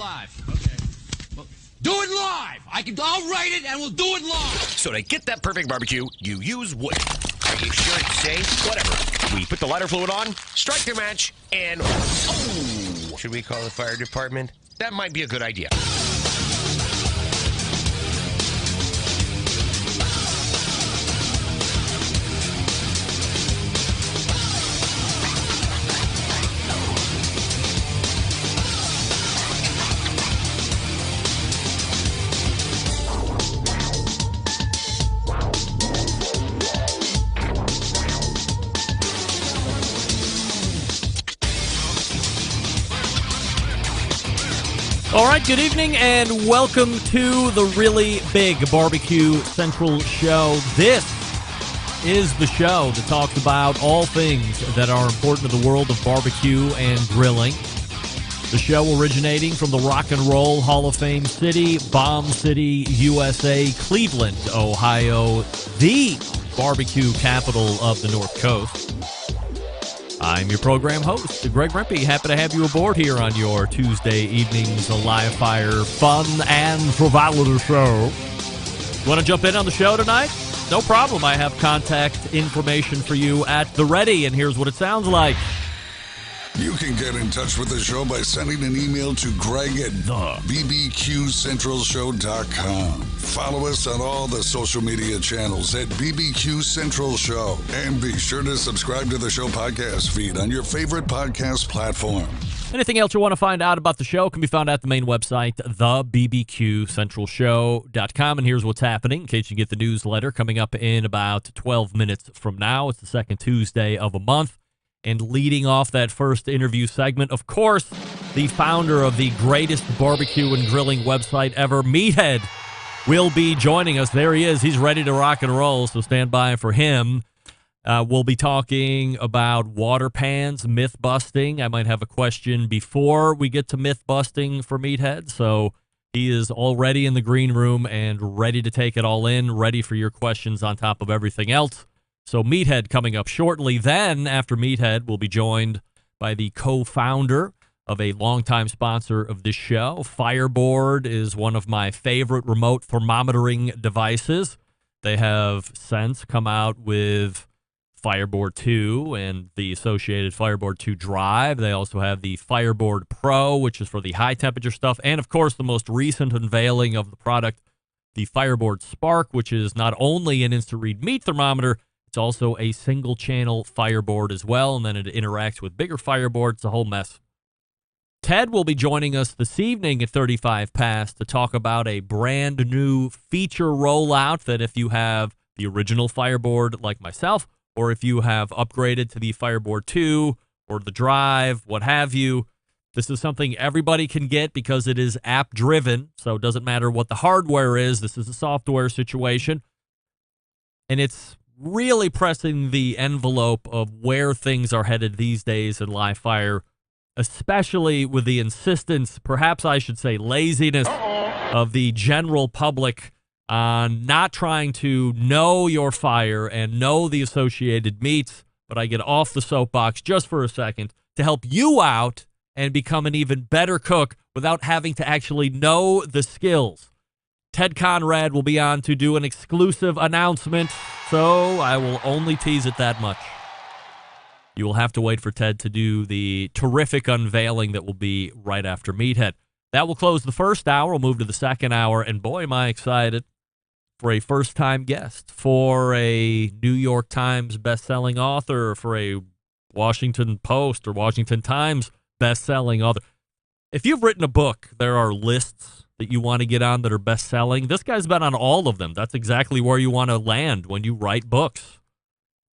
live. Okay. Well, do it live. I'll write it and we'll do it live. So to get that perfect barbecue, you use wood. Are you sure it's safe? Whatever. We put the lighter fluid on, strike the match, and oh! Should we call the fire department? That might be a good idea. All right, good evening and welcome to the really big Barbecue Central show. This is the show that talks about all things that are important to the world of barbecue and grilling. The show originating from the Rock and Roll Hall of Fame city, Bomb City, USA, Cleveland, Ohio, the barbecue capital of the North Coast. I'm your program host, Greg Rempe. Happy to have you aboard here on your Tuesday evening's live fire fun and frivolity show. You want to jump in on the show tonight? No problem. I have contact information for you at the ready, and here's what it sounds like. You can get in touch with the show by sending an email to Greg at bbqcentralshow.com. Follow us on all the social media channels at BBQ Central Show. And be sure to subscribe to the show podcast feed on your favorite podcast platform. Anything else you want to find out about the show can be found at the main website, thebbqcentralshow.com. And here's what's happening, in case you get the newsletter, coming up in about 12 minutes from now. It's the second Tuesday of a month. And leading off that first interview segment, of course, the founder of the greatest barbecue and grilling website ever, Meathead, will be joining us. There he is. He's ready to rock and roll, so stand by for him. We'll be talking about water pans, myth busting. I might have a question before we get to myth busting for Meathead, so he is already in the green room and ready to take it all in, ready for your questions on top of everything else. So Meathead coming up shortly. Then, after Meathead, we'll be joined by the co-founder of a longtime sponsor of this show. Fireboard is one of my favorite remote thermometering devices. They have since come out with Fireboard 2 and the associated Fireboard 2 Drive. They also have the Fireboard Pro, which is for the high-temperature stuff. And, of course, the most recent unveiling of the product, the Fireboard Spark, which is not only an instant-read meat thermometer, it's also a single-channel fireboard as well, and then it interacts with bigger fireboards. It's a whole mess. Ted will be joining us this evening at 35 past to talk about a brand new feature rollout that if you have the original Fireboard like myself, or if you have upgraded to the Fireboard 2 or the Drive, what have you, this is something everybody can get because it is app-driven, so it doesn't matter what the hardware is. This is a software situation, and it's really pressing the envelope of where things are headed these days in live fire, especially with the insistence, perhaps I should say laziness, of the general public on not trying to know your fire and know the associated meats. But I get off the soapbox just for a second to help you out and become an even better cook without having to actually know the skills. Ted Conrad will be on to do an exclusive announcement, so I will only tease it that much. You will have to wait for Ted to do the terrific unveiling that will be right after Meathead. That will close the first hour. We'll move to the second hour, and boy, am I excited for a first-time guest, for a New York Times best-selling author, for a Washington Post or Washington Times best-selling author. If you've written a book, there are lists that you want to get on that are best-selling. This guy's been on all of them. That's exactly where you want to land when you write books.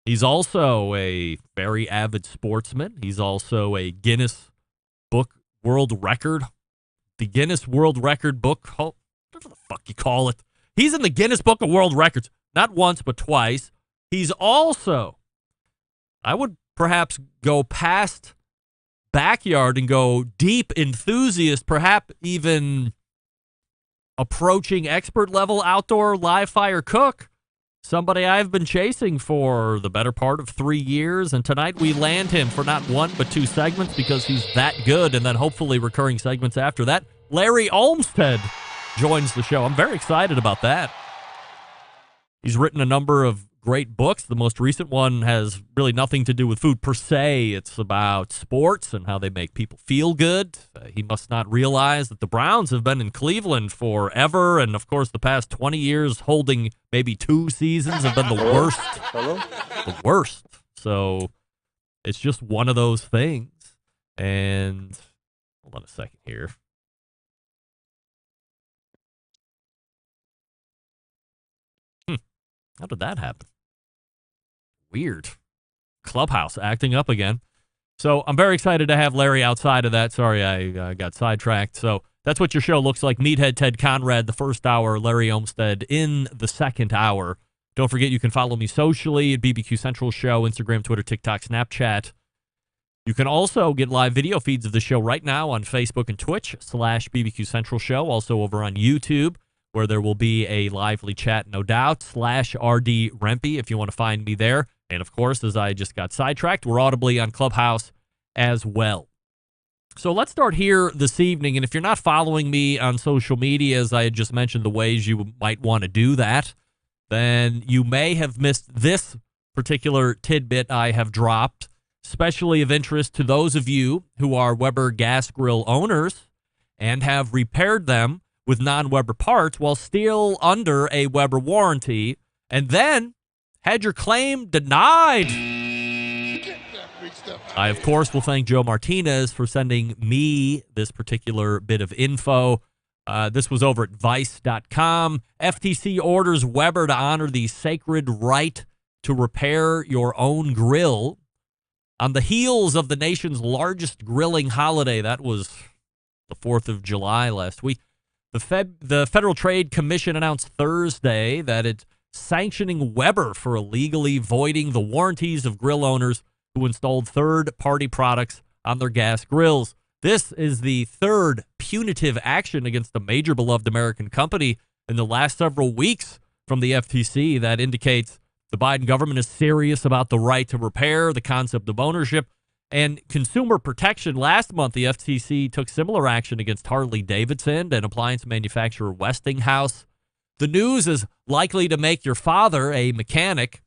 He's also a very avid sportsman. He's also a Guinness Book World Record. The Guinness World Record book, whatever the fuck you call it. He's in the Guinness Book of World Records, not once but twice. He's also, I would perhaps go past backyard and go deep enthusiast, perhaps even approaching expert level outdoor live fire cook. Somebody I've been chasing for the better part of 3 years, and tonight we land him for not one but two segments because he's that good, and then hopefully recurring segments after that. Larry Olmsted joins the show. I'm very excited about that. He's written a number of great books. The most recent one has really nothing to do with food per se. It's about sports and how they make people feel good. He must not realize that the Browns have been in Cleveland forever, and of course the past 20 years holding maybe 2 seasons have been the worst. Hello? The worst. So it's just one of those things. And hold on a second here. How did that happen? Weird. Clubhouse acting up again. So I'm very excited to have Larry outside of that. Sorry, I got sidetracked. So that's what your show looks like. Meathead, Ted Conrad, the first hour. Larry Olmsted in the second hour. Don't forget you can follow me socially at BBQ Central Show, Instagram, Twitter, TikTok, Snapchat. You can also get live video feeds of the show right now on Facebook and Twitch /BBQ Central Show. Also over on YouTube, where there will be a lively chat, no doubt, /RD Rempy if you want to find me there. And, of course, as I just got sidetracked, we're audibly on Clubhouse as well. So let's start here this evening. And if you're not following me on social media, as I had just mentioned, the ways you might want to do that, then you may have missed this particular tidbit I have dropped, especially of interest to those of you who are Weber gas grill owners and have repaired them with non-Weber parts while still under a Weber warranty, and then had your claim denied. I, of course, will thank Joe Martinez for sending me this particular bit of info. This was over at Vice.com. FTC orders Weber to honor the sacred right to repair your own grill. On the heels of the nation's largest grilling holiday, that was the 4th of July last week, the Federal Trade Commission announced Thursday that it's sanctioning Weber for illegally voiding the warranties of grill owners who installed third-party products on their gas grills. This is the third punitive action against a major beloved American company in the last several weeks from the FTC that indicates the Biden government is serious about the right to repair, the concept of ownership, and consumer protection. Last month, the FTC took similar action against Harley-Davidson and appliance manufacturer Westinghouse. The news is likely to make your father, a mechanic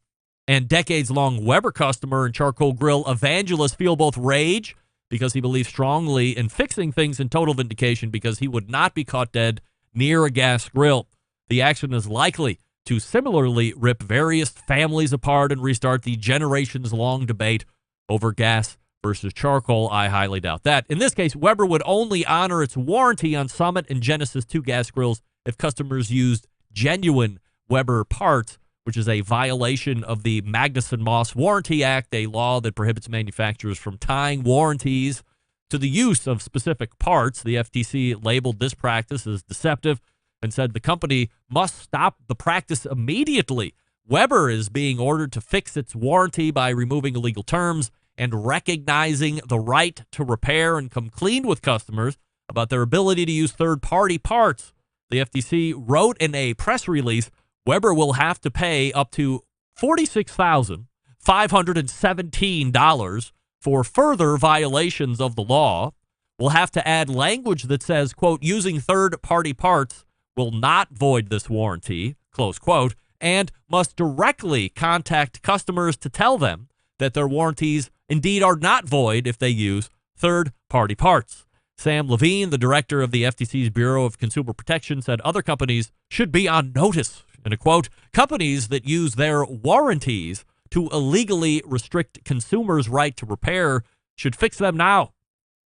and decades-long Weber customer and charcoal grill evangelist, feel both rage because he believes strongly in fixing things and total vindication because he would not be caught dead near a gas grill. The action is likely to similarly rip various families apart and restart the generations-long debate over gas versus charcoal. I highly doubt that. In this case, Weber would only honor its warranty on Summit and Genesis 2 gas grills if customers used genuine Weber parts, which is a violation of the Magnuson-Moss Warranty Act, a law that prohibits manufacturers from tying warranties to the use of specific parts. The FTC labeled this practice as deceptive and said the company must stop the practice immediately. Weber is being ordered to fix its warranty by removing illegal terms and recognizing the right to repair and come clean with customers about their ability to use third-party parts. The FTC wrote in a press release, Weber will have to pay up to $46,517 for further violations of the law. We'll have to add language that says, quote, using third-party parts will not void this warranty, close quote, and must directly contact customers to tell them that their warranties indeed are not void if they use third-party parts. Sam Levine, the director of the FTC's Bureau of Consumer Protection, said other companies should be on notice. In a quote, companies that use their warranties to illegally restrict consumers' right to repair should fix them now.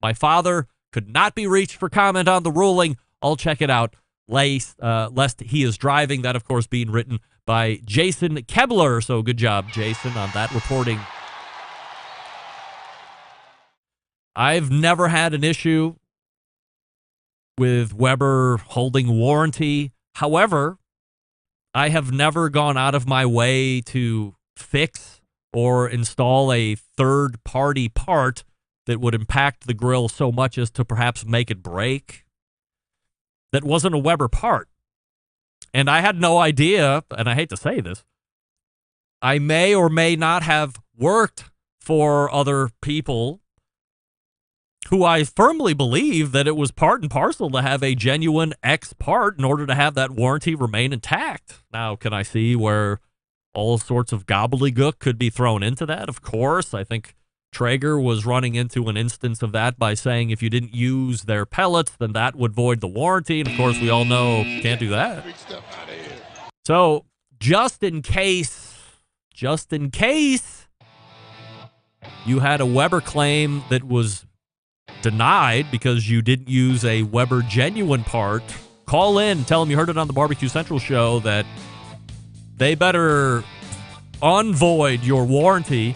My father could not be reached for comment on the ruling. I'll check it out lest he is driving. That, of course, being written by Jason Kebler. So good job, Jason, on that reporting. I've never had an issue with Weber holding warranty. However, I have never gone out of my way to fix or install a third-party part that would impact the grill so much as to perhaps make it break. That wasn't a Weber part. And I had no idea, and I hate to say this, I may or may not have worked for other people who I firmly believe that it was part and parcel to have a genuine X part in order to have that warranty remain intact. Now, can I see where all sorts of gobbledygook could be thrown into that? Of course. I think Traeger was running into an instance of that by saying if you didn't use their pellets, then that would void the warranty. And of course, we all know can't do that. So just in case you had a Weber claim that was denied because you didn't use a Weber genuine part, call in, tell them you heard it on the Barbecue Central show that they better unvoid your warranty.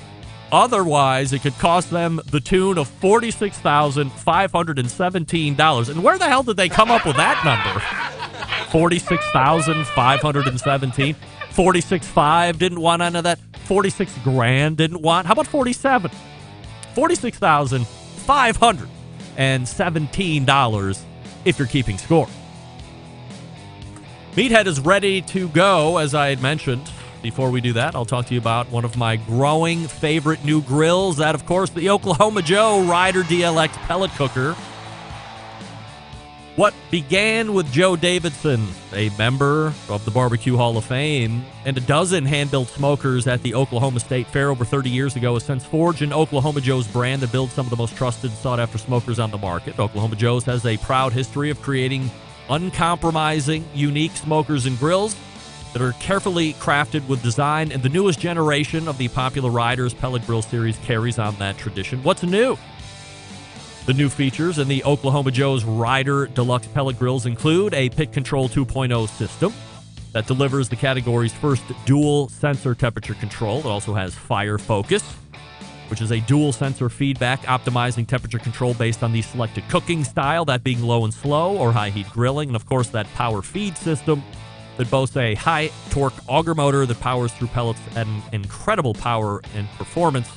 Otherwise, it could cost them the tune of $46,517. And where the hell did they come up with that number? 46,517. 46.5 didn't want none of that. 46 grand didn't want. How about 47? $46,517 if you're keeping score. Meathead is ready to go, as I had mentioned. Before we do that, I'll talk to you about one of my growing favorite new grills. That, of course, the Oklahoma Joe Ryder DLX pellet cooker. What began with Joe Davidson, a member of the Barbecue Hall of Fame, and a dozen hand-built smokers at the Oklahoma State Fair over 30 years ago has since forged an Oklahoma Joe's brand that builds some of the most trusted, sought-after smokers on the market. Oklahoma Joe's has a proud history of creating uncompromising, unique smokers and grills that are carefully crafted with design, and the newest generation of the popular Riders Pellet Grill series carries on that tradition. What's new? The new features in the Oklahoma Joe's Ryder Deluxe Pellet Grills include a Pit Control 2.0 system that delivers the category's first dual sensor temperature control. It also has Fire Focus, which is a dual sensor feedback optimizing temperature control based on the selected cooking style, that being low and slow or high heat grilling, and of course that Power Feed system that boasts a high-torque auger motor that powers through pellets at an incredible power and performance.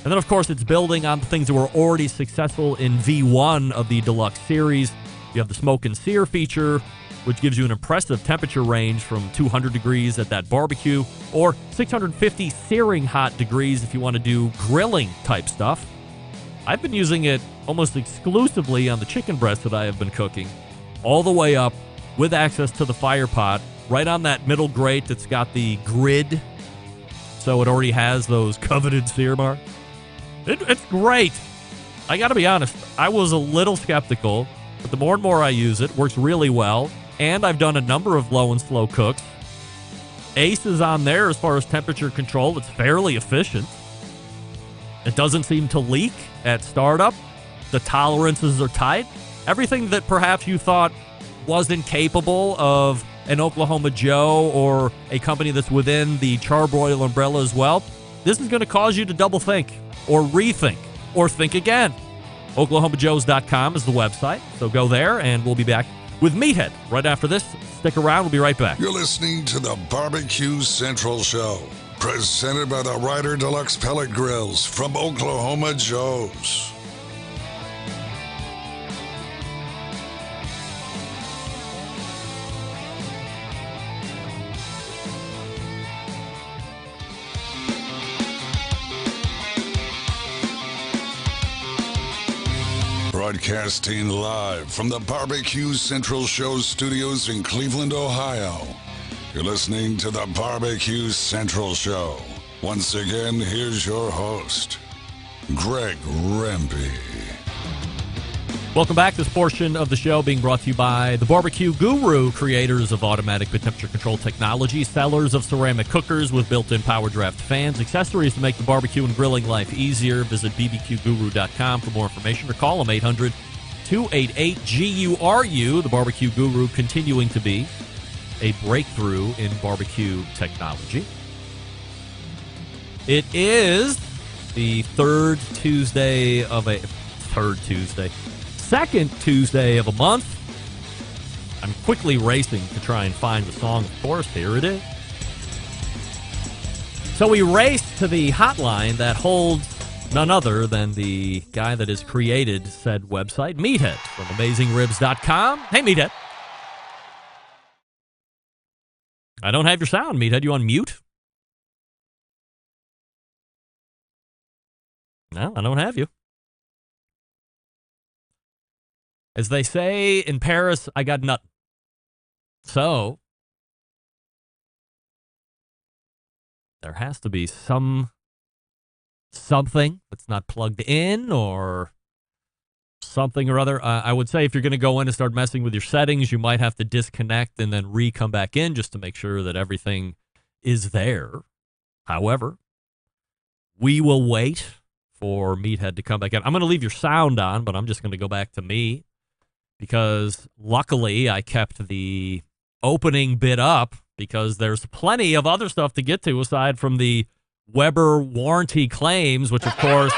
And then, of course, it's building on the things that were already successful in V1 of the Deluxe series. You have the Smoke and Sear feature, which gives you an impressive temperature range from 200 degrees at that barbecue, or 650 searing hot degrees if you want to do grilling type stuff. I've been using it almost exclusively on the chicken breast that I have been cooking, all the way up with access to the fire pot, right on that middle grate that's got the grid, so it already has those coveted sear marks. It's great. I got to be honest, I was a little skeptical, but the more and more I use it, works really well, and I've done a number of low and slow cooks. Ace is on there as far as temperature control. It's fairly efficient. It doesn't seem to leak at startup. The tolerances are tight. Everything that perhaps you thought wasn't capable of an Oklahoma Joe or a company that's within the Charbroil umbrella as well, this is going to cause you to double think or rethink or think again. OklahomaJoes.com is the website, so go there, and we'll be back with Meathead right after this. Stick around. We'll be right back. You're listening to the Barbecue Central Show, presented by the Ryder Deluxe Pellet Grills from Oklahoma Joe's. Broadcasting live from the Barbecue Central Show studios in Cleveland, Ohio. You're listening to the Barbecue Central Show. Once again, here's your host, Greg Rempe. Welcome back. This portion of the show being brought to you by the Barbecue Guru, creators of automatic pit temperature control technology, sellers of ceramic cookers with built-in power draft fans, accessories to make the barbecue and grilling life easier. Visit bbqguru.com for more information or call them 800-288-GURU. The Barbecue Guru continuing to be a breakthrough in barbecue technology. It is the second Tuesday of a month. I'm quickly racing to try and find the song, of course. Here it is. So we race to the hotline that holds none other than the guy that has created said website, Meathead, from AmazingRibs.com. Hey, Meathead. I don't have your sound, Meathead. You on mute? No, I don't have you. As they say in Paris, I got nothing. So there has to be something that's not plugged in or something or other. I would say if you're going to go in and start messing with your settings, you might have to disconnect and then come back in just to make sure that everything is there. However, we will wait for Meathead to come back in. I'm going to leave your sound on, but I'm just going to go back to me because luckily I kept the opening bit up because there's plenty of other stuff to get to aside from the Weber warranty claims, which, of course,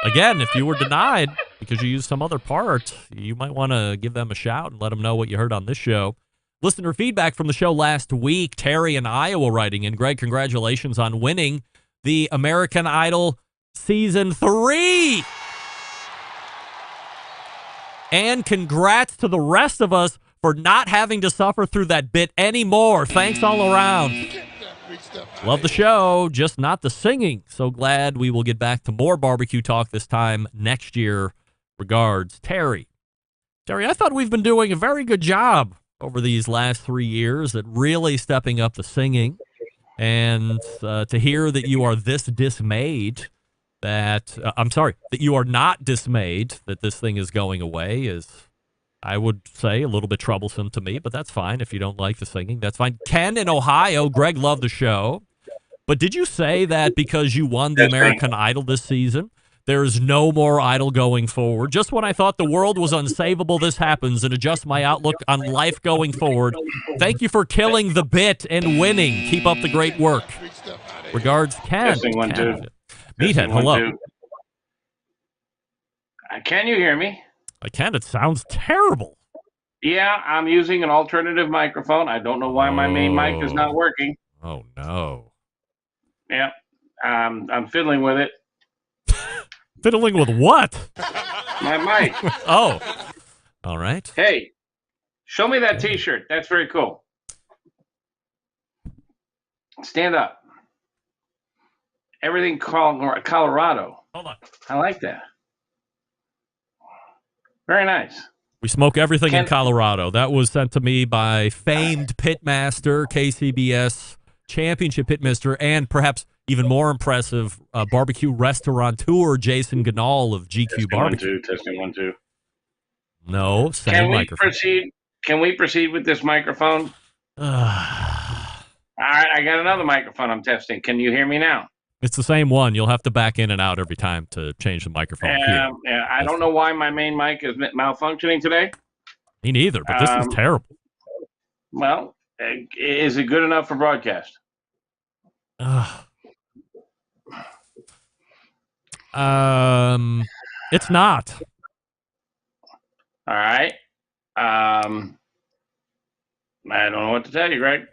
again, if you were denied because you used some other part, you might want to give them a shout and let them know what you heard on this show. Listener feedback from the show last week, Terry in Iowa writing in. Greg, congratulations on winning the American Idol Season 3. And congrats to the rest of us for not having to suffer through that bit anymore. Thanks all around. Love the show, just not the singing. So glad we will get back to more barbecue talk this time next year. Regards, Terry. Terry, I thought we've been doing a very good job over these last 3 years at really stepping up the singing. And to hear that you are this dismayed that, that you are not dismayed that this thing is going away is, I would say, a little bit troublesome to me, but that's fine. If you don't like the singing, that's fine. Ken in Ohio, Greg loved the show. But did you say that because you won the American Idol this season, there is no more Idol going forward? Just when I thought the world was unsavable, this happens and adjust my outlook on life going forward. Thank you for killing the bit and winning. Keep up the great work. Regards, Ken. Meathead, hello. Can you hear me? I can. It sounds terrible. Yeah, I'm using an alternative microphone. I don't know why my main mic is not working. Oh, no. Yeah, I'm fiddling with it. Fiddling with what? My mic. Oh, all right. Hey, show me that T-shirt. That's very cool. Stand up. Everything called Colorado. Hold on. I like that. Very nice. We smoke everything in Colorado. That was sent to me by famed pitmaster, KCBS championship pitmaster, and perhaps even more impressive barbecue restaurateur Jason Ganal of GQ Barbecue. Testing 1 2. No, same microphone. Can we proceed with this microphone? All right, I got another microphone I'm testing. Can you hear me now? It's the same one. You'll have to back in and out every time to change the microphone. Yeah, I don't know why my main mic is malfunctioning today. Me neither, but this is terrible. Well, is it good enough for broadcast? It's not. All right. I don't know what to tell you, Greg.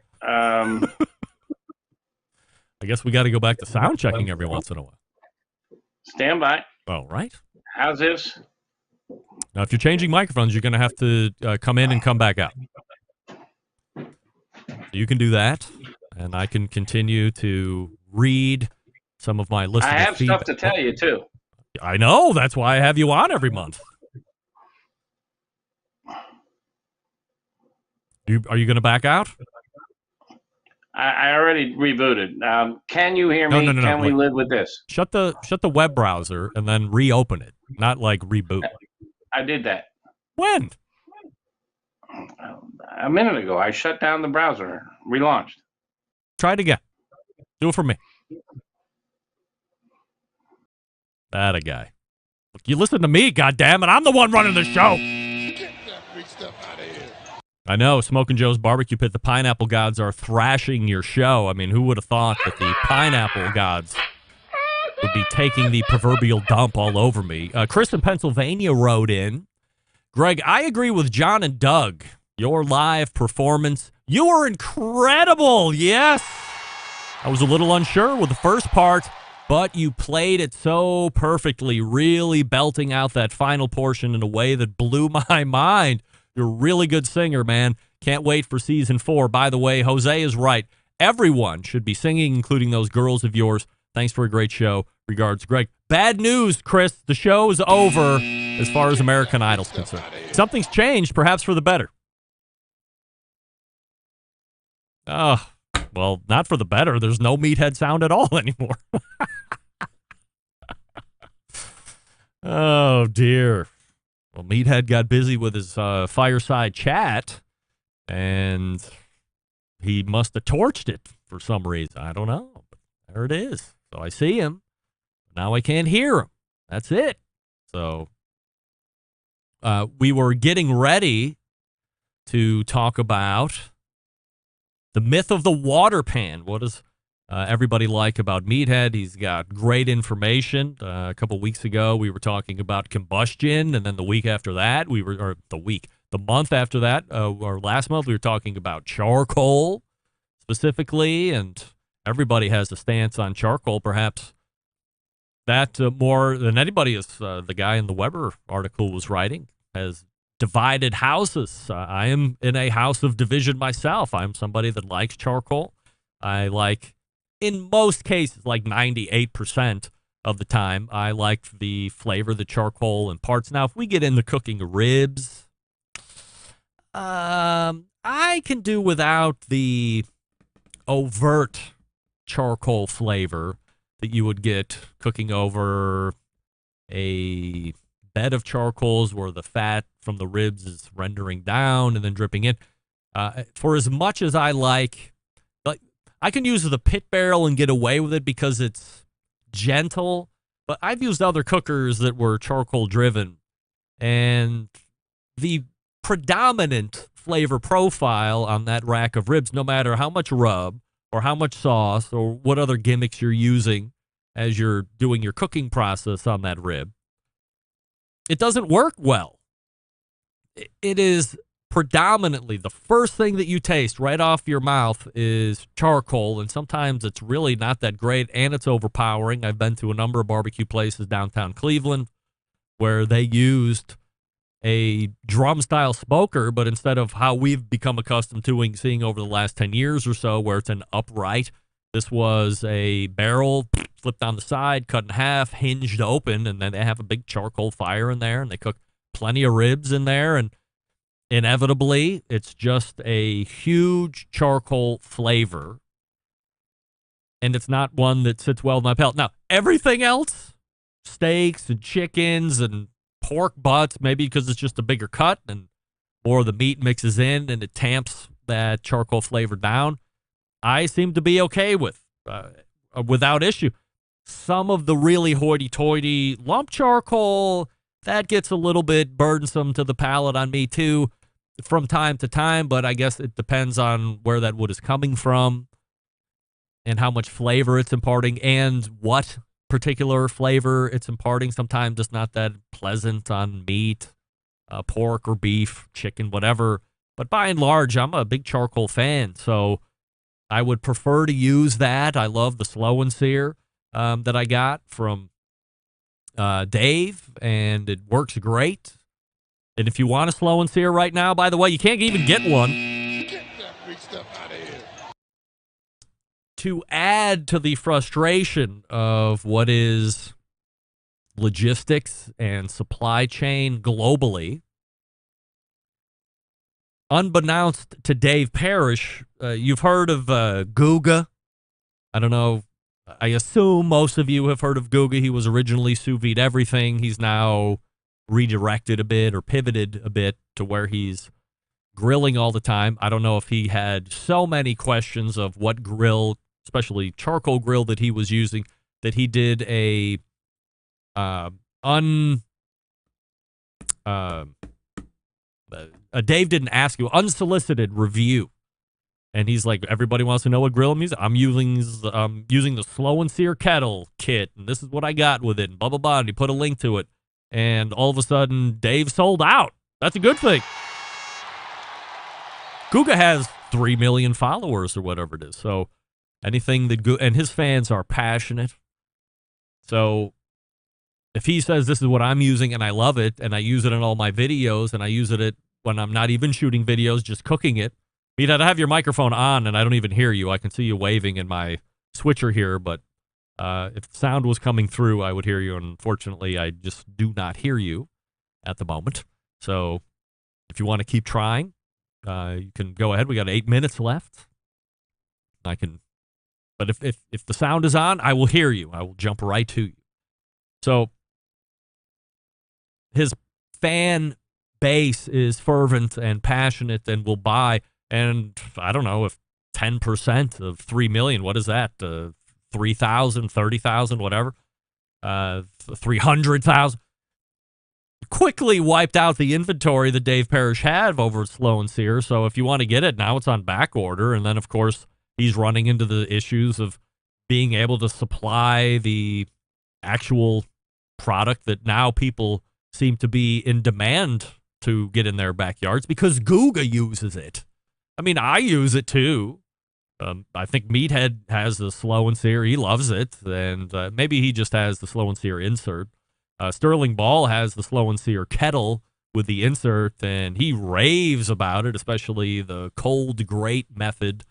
I guess we got to go back to sound checking every once in a while. Stand by. All right. How's this? Now, if you're changing microphones, you're going to have to come in and come back out. You can do that, and I can continue to read some of my listener feedback. I have stuff to tell you, too. I know. That's why I have you on every month. Are you going to back out? I already rebooted. Can you hear me? No. Can we live with this? Shut the web browser and then reopen it, not like reboot. I did that. When? A minute ago. I shut down the browser, relaunched. Try it again. Do it for me. That a guy. Look, you listen to me, goddammit. I'm the one running the show. Get that big stuff out of here. I know, Smokin' Joe's Barbecue Pit, the pineapple gods are thrashing your show. I mean, who would have thought that the pineapple gods would be taking the proverbial dump all over me? Chris in Pennsylvania wrote in, Greg, I agree with John and Doug. Your live performance, you were incredible, yes. I was a little unsure with the first part, but you played it so perfectly, really belting out that final portion in a way that blew my mind. You're a really good singer, man. Can't wait for season 4. By the way, Jose is right. Everyone should be singing, including those girls of yours. Thanks for a great show. Regards, Greg. Bad news, Chris. The show's over as far as American Idol's concerned. Something's changed, perhaps for the better. Well, not for the better. There's no Meathead sound at all anymore. Oh, dear. Well, Meathead got busy with his fireside chat, and he must have torched it for some reason. I don't know. But there it is. So I see him. Now I can't hear him. That's it. So we were getting ready to talk about the myth of the water pan. What does everybody like about Meathead? He's got great information. A couple weeks ago, we were talking about combustion, and then the week after that, the month after that, or last month, we were talking about charcoal specifically, and everybody has a stance on charcoal. Perhaps that more than anybody is the guy in the Weber article was writing, has divided houses. I am in a house of division myself. I'm somebody that likes charcoal. I like, in most cases, like 98% of the time, I like the flavor the charcoal imparts. Now, if we get into cooking ribs, I can do without the overt charcoal flavor that you would get cooking over a bed of charcoals where the fat from the ribs is rendering down and then dripping in. For as much as I like, I can use the pit barrel and get away with it because it's gentle, but I've used other cookers that were charcoal driven, and the predominant flavor profile on that rack of ribs, no matter how much rub or how much sauce or what other gimmicks you're using as you're doing your cooking process on that rib, it doesn't work well. It is predominantly the first thing that you taste right off your mouth is charcoal, and sometimes it's really not that great, and it's overpowering. I've been to a number of barbecue places downtown Cleveland where they used a drum-style smoker, but instead of how we've become accustomed to seeing over the last 10 years or so, where it's an upright, this was a barrel flipped on the side, cut in half, hinged open, and then they have a big charcoal fire in there, and they cook plenty of ribs in there, and inevitably, it's just a huge charcoal flavor, and it's not one that sits well in my palate. Now, everything else, steaks and chickens and pork butts, maybe because it's just a bigger cut and more of the meat mixes in and it tamps that charcoal flavor down, I seem to be okay with, without issue. Some of the really hoity-toity lump charcoal, that gets a little bit burdensome to the palate on me too from time to time, but I guess it depends on where that wood is coming from and how much flavor it's imparting and what particular flavor it's imparting. Sometimes it's not that pleasant on meat, pork or beef, chicken, whatever. But by and large, I'm a big charcoal fan, so I would prefer to use that. I love the Slow and Sear that I got from Dave, and it works great. And if you want a Slow and Sear right now, by the way, you can't even get one. Get that big stuff out of here. To add to the frustration of what is logistics and supply chain globally, unbeknownst to Dave Parrish, you've heard of Guga. I don't know. I assume most of you have heard of Guga. He was originally sous vide everything. He's now redirected a bit or pivoted a bit to where he's grilling all the time. I don't know if he had so many questions of what grill, especially charcoal grill, that he was using, that he did a Dave didn't ask you, unsolicited review. And he's like, everybody wants to know what grill I'm using. I'm using the Slow and Sear kettle kit, and this is what I got with it, and blah, blah, blah. And he put a link to it. And all of a sudden, Dave sold out. That's a good thing. Guga has 3 million followers or whatever it is. So anything that and his fans are passionate. So if he says this is what I'm using and I love it, and I use it in all my videos, and I use it when I'm not even shooting videos, just cooking it. Meathead, I have your microphone on and I don't even hear you. I can see you waving in my switcher here, but If the sound was coming through, I would hear you. Unfortunately, I just do not hear you at the moment. So if you want to keep trying, you can go ahead. We got 8 minutes left. I can, but if the sound is on, I will hear you. I will jump right to you. So his fan base is fervent and passionate and will buy. And I don't know if 10% of 3 million, what is that? 3,000, 30,000, whatever. 300,000. Quickly wiped out the inventory that Dave Parrish had over at Slow and Sear. So if you want to get it, now it's on back order. And then, of course, he's running into the issues of being able to supply the actual product that now people seem to be in demand to get in their backyards because Guga uses it. I mean, I use it too. I think Meathead has the Slow and Sear. He loves it. And maybe he just has the Slow and Sear insert. Sterling Ball has the Slow and Sear kettle with the insert, and he raves about it, especially the cold grate method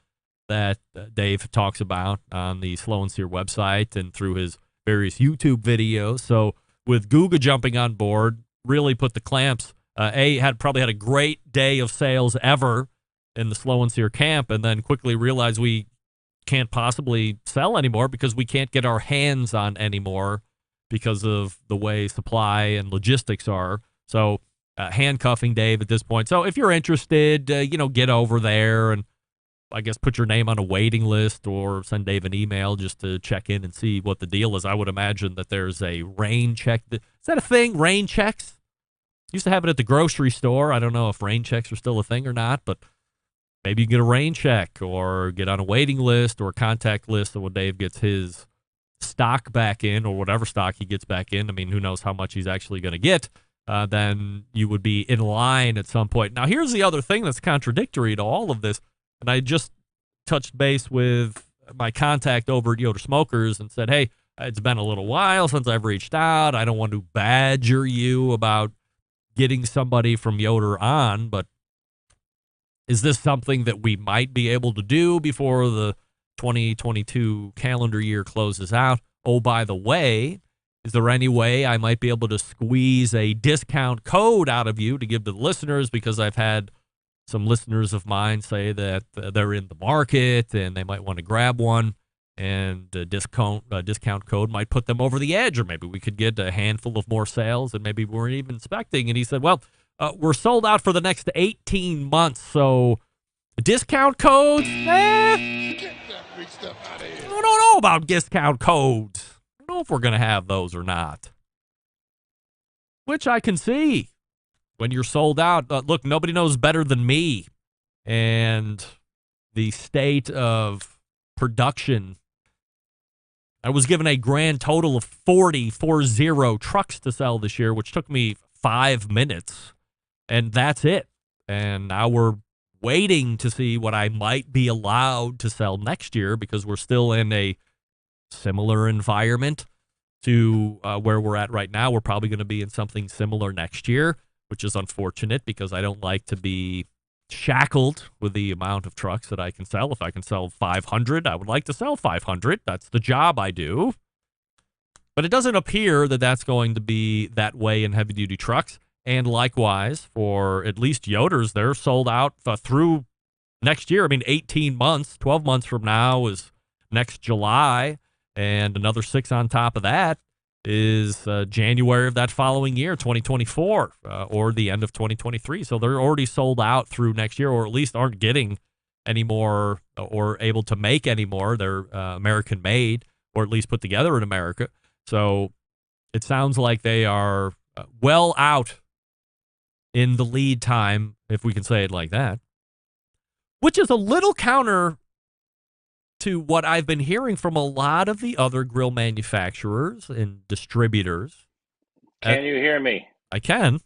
that Dave talks about on the Slow and Sear website and through his various YouTube videos. So with Guga jumping on board, really put the clamps. Probably had a great day of sales ever in the Slow and Sear camp, and then quickly realized we can't possibly sell anymore because we can't get our hands on anymore because of the way supply and logistics are. So handcuffing Dave at this point. So if you're interested, get over there and I guess put your name on a waiting list or send Dave an email just to check in and see what the deal is. I would imagine that there's a rain check. Is that a thing? Rain checks? Used to have it at the grocery store. I don't know if rain checks are still a thing or not, but maybe you can get a rain check or get on a waiting list or a contact list. So when Dave gets his stock back in or whatever stock he gets back in, I mean, who knows how much he's actually going to get, then you would be in line at some point. Now, here's the other thing that's contradictory to all of this. And I just touched base with my contact over at Yoder Smokers and said, hey, it's been a little while since I've reached out. I don't want to badger you about getting somebody from Yoder on, but is this something that we might be able to do before the 2022 calendar year closes out? Oh, by the way, is there any way I might be able to squeeze a discount code out of you to give to the listeners? Because I've had some listeners of mine say that they're in the market and they might want to grab one, and a discount code might put them over the edge, or maybe we could get a handful of more sales and maybe we weren't even expecting. And he said, well, we're sold out for the next 18 months, so discount codes? Get that big stuff out of here. I don't know about discount codes. I don't know if we're going to have those or not. Which I can see. When you're sold out, look, nobody knows better than me. And the state of production. I was given a grand total of 40 trucks to sell this year, which took me 5 minutes. And that's it. And now we're waiting to see what I might be allowed to sell next year because we're still in a similar environment to where we're at right now. We're probably going to be in something similar next year, which is unfortunate because I don't like to be shackled with the amount of trucks that I can sell. If I can sell 500, I would like to sell 500. That's the job I do. But it doesn't appear that that's going to be that way in heavy-duty trucks. And likewise, for at least Yoders, they're sold out through next year. I mean, 18 months, 12 months from now is next July, and another 6 on top of that is January of that following year, 2024, or the end of 2023. So they're already sold out through next year, or at least aren't getting any more or able to make any more. They're American-made, or at least put together in America. So it sounds like they are well out in the lead time, if we can say it like that, which is a little counter to what I've been hearing from a lot of the other grill manufacturers and distributors. Can you hear me? I can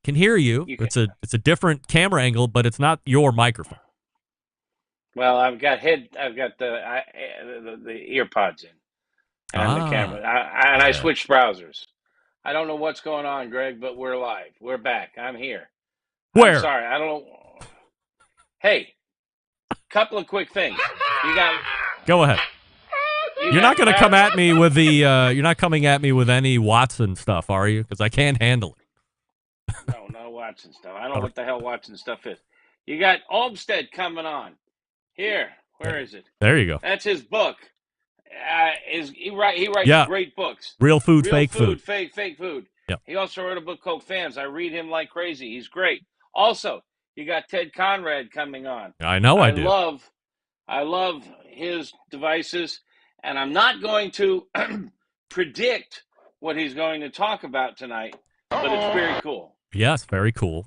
hear you. It's a different camera angle, but it's not your microphone. Well, I've got the ear pods in and the camera, I switched browsers. I don't know what's going on, Greg, but we're live. We're back. I'm here. Where? I'm sorry, I don't know. Hey, couple of quick things. Go ahead. You're not going to come at me with the. You're not coming at me with any Watson stuff, are you? Because I can't handle it. No Watson stuff. I don't know what the hell Watson stuff is. You got Olmsted coming on. Here, where is it? There you go. That's his book. He writes great books. Real food, fake food. Fake food. Yep. He also wrote a book called Fans. I read him like crazy. He's great. Also, you got Ted Conrad coming on. I know I do. I love his devices, and I'm not going to predict what he's going to talk about tonight, but it's very cool. Yes, very cool.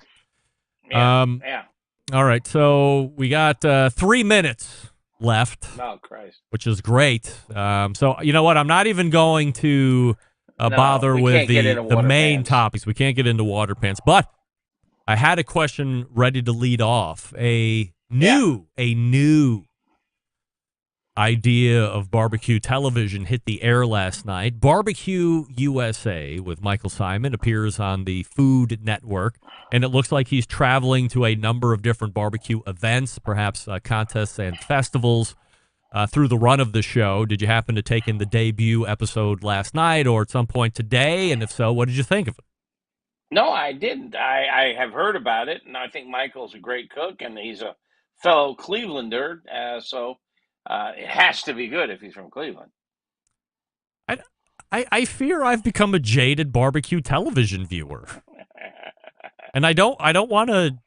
Yeah. All right, so we got 3 minutes left. Oh, Christ. Which is great. So, you know what? I'm not even going to bother with the main topics. We can't get into water pants. But I had a question ready to lead off. A new idea of barbecue television hit the air last night. Barbecue USA with Michael Simon appears on the Food Network, and it looks like he's traveling to a number of different barbecue events, perhaps contests and festivals through the run of the show. Did you happen to take in the debut episode last night or at some point today? And if so, what did you think of it? No, I didn't. I have heard about it, and I think Michael's a great cook, and he's a fellow Clevelander, so it has to be good if he's from Cleveland. I fear I've become a jaded barbecue television viewer, and I don't want to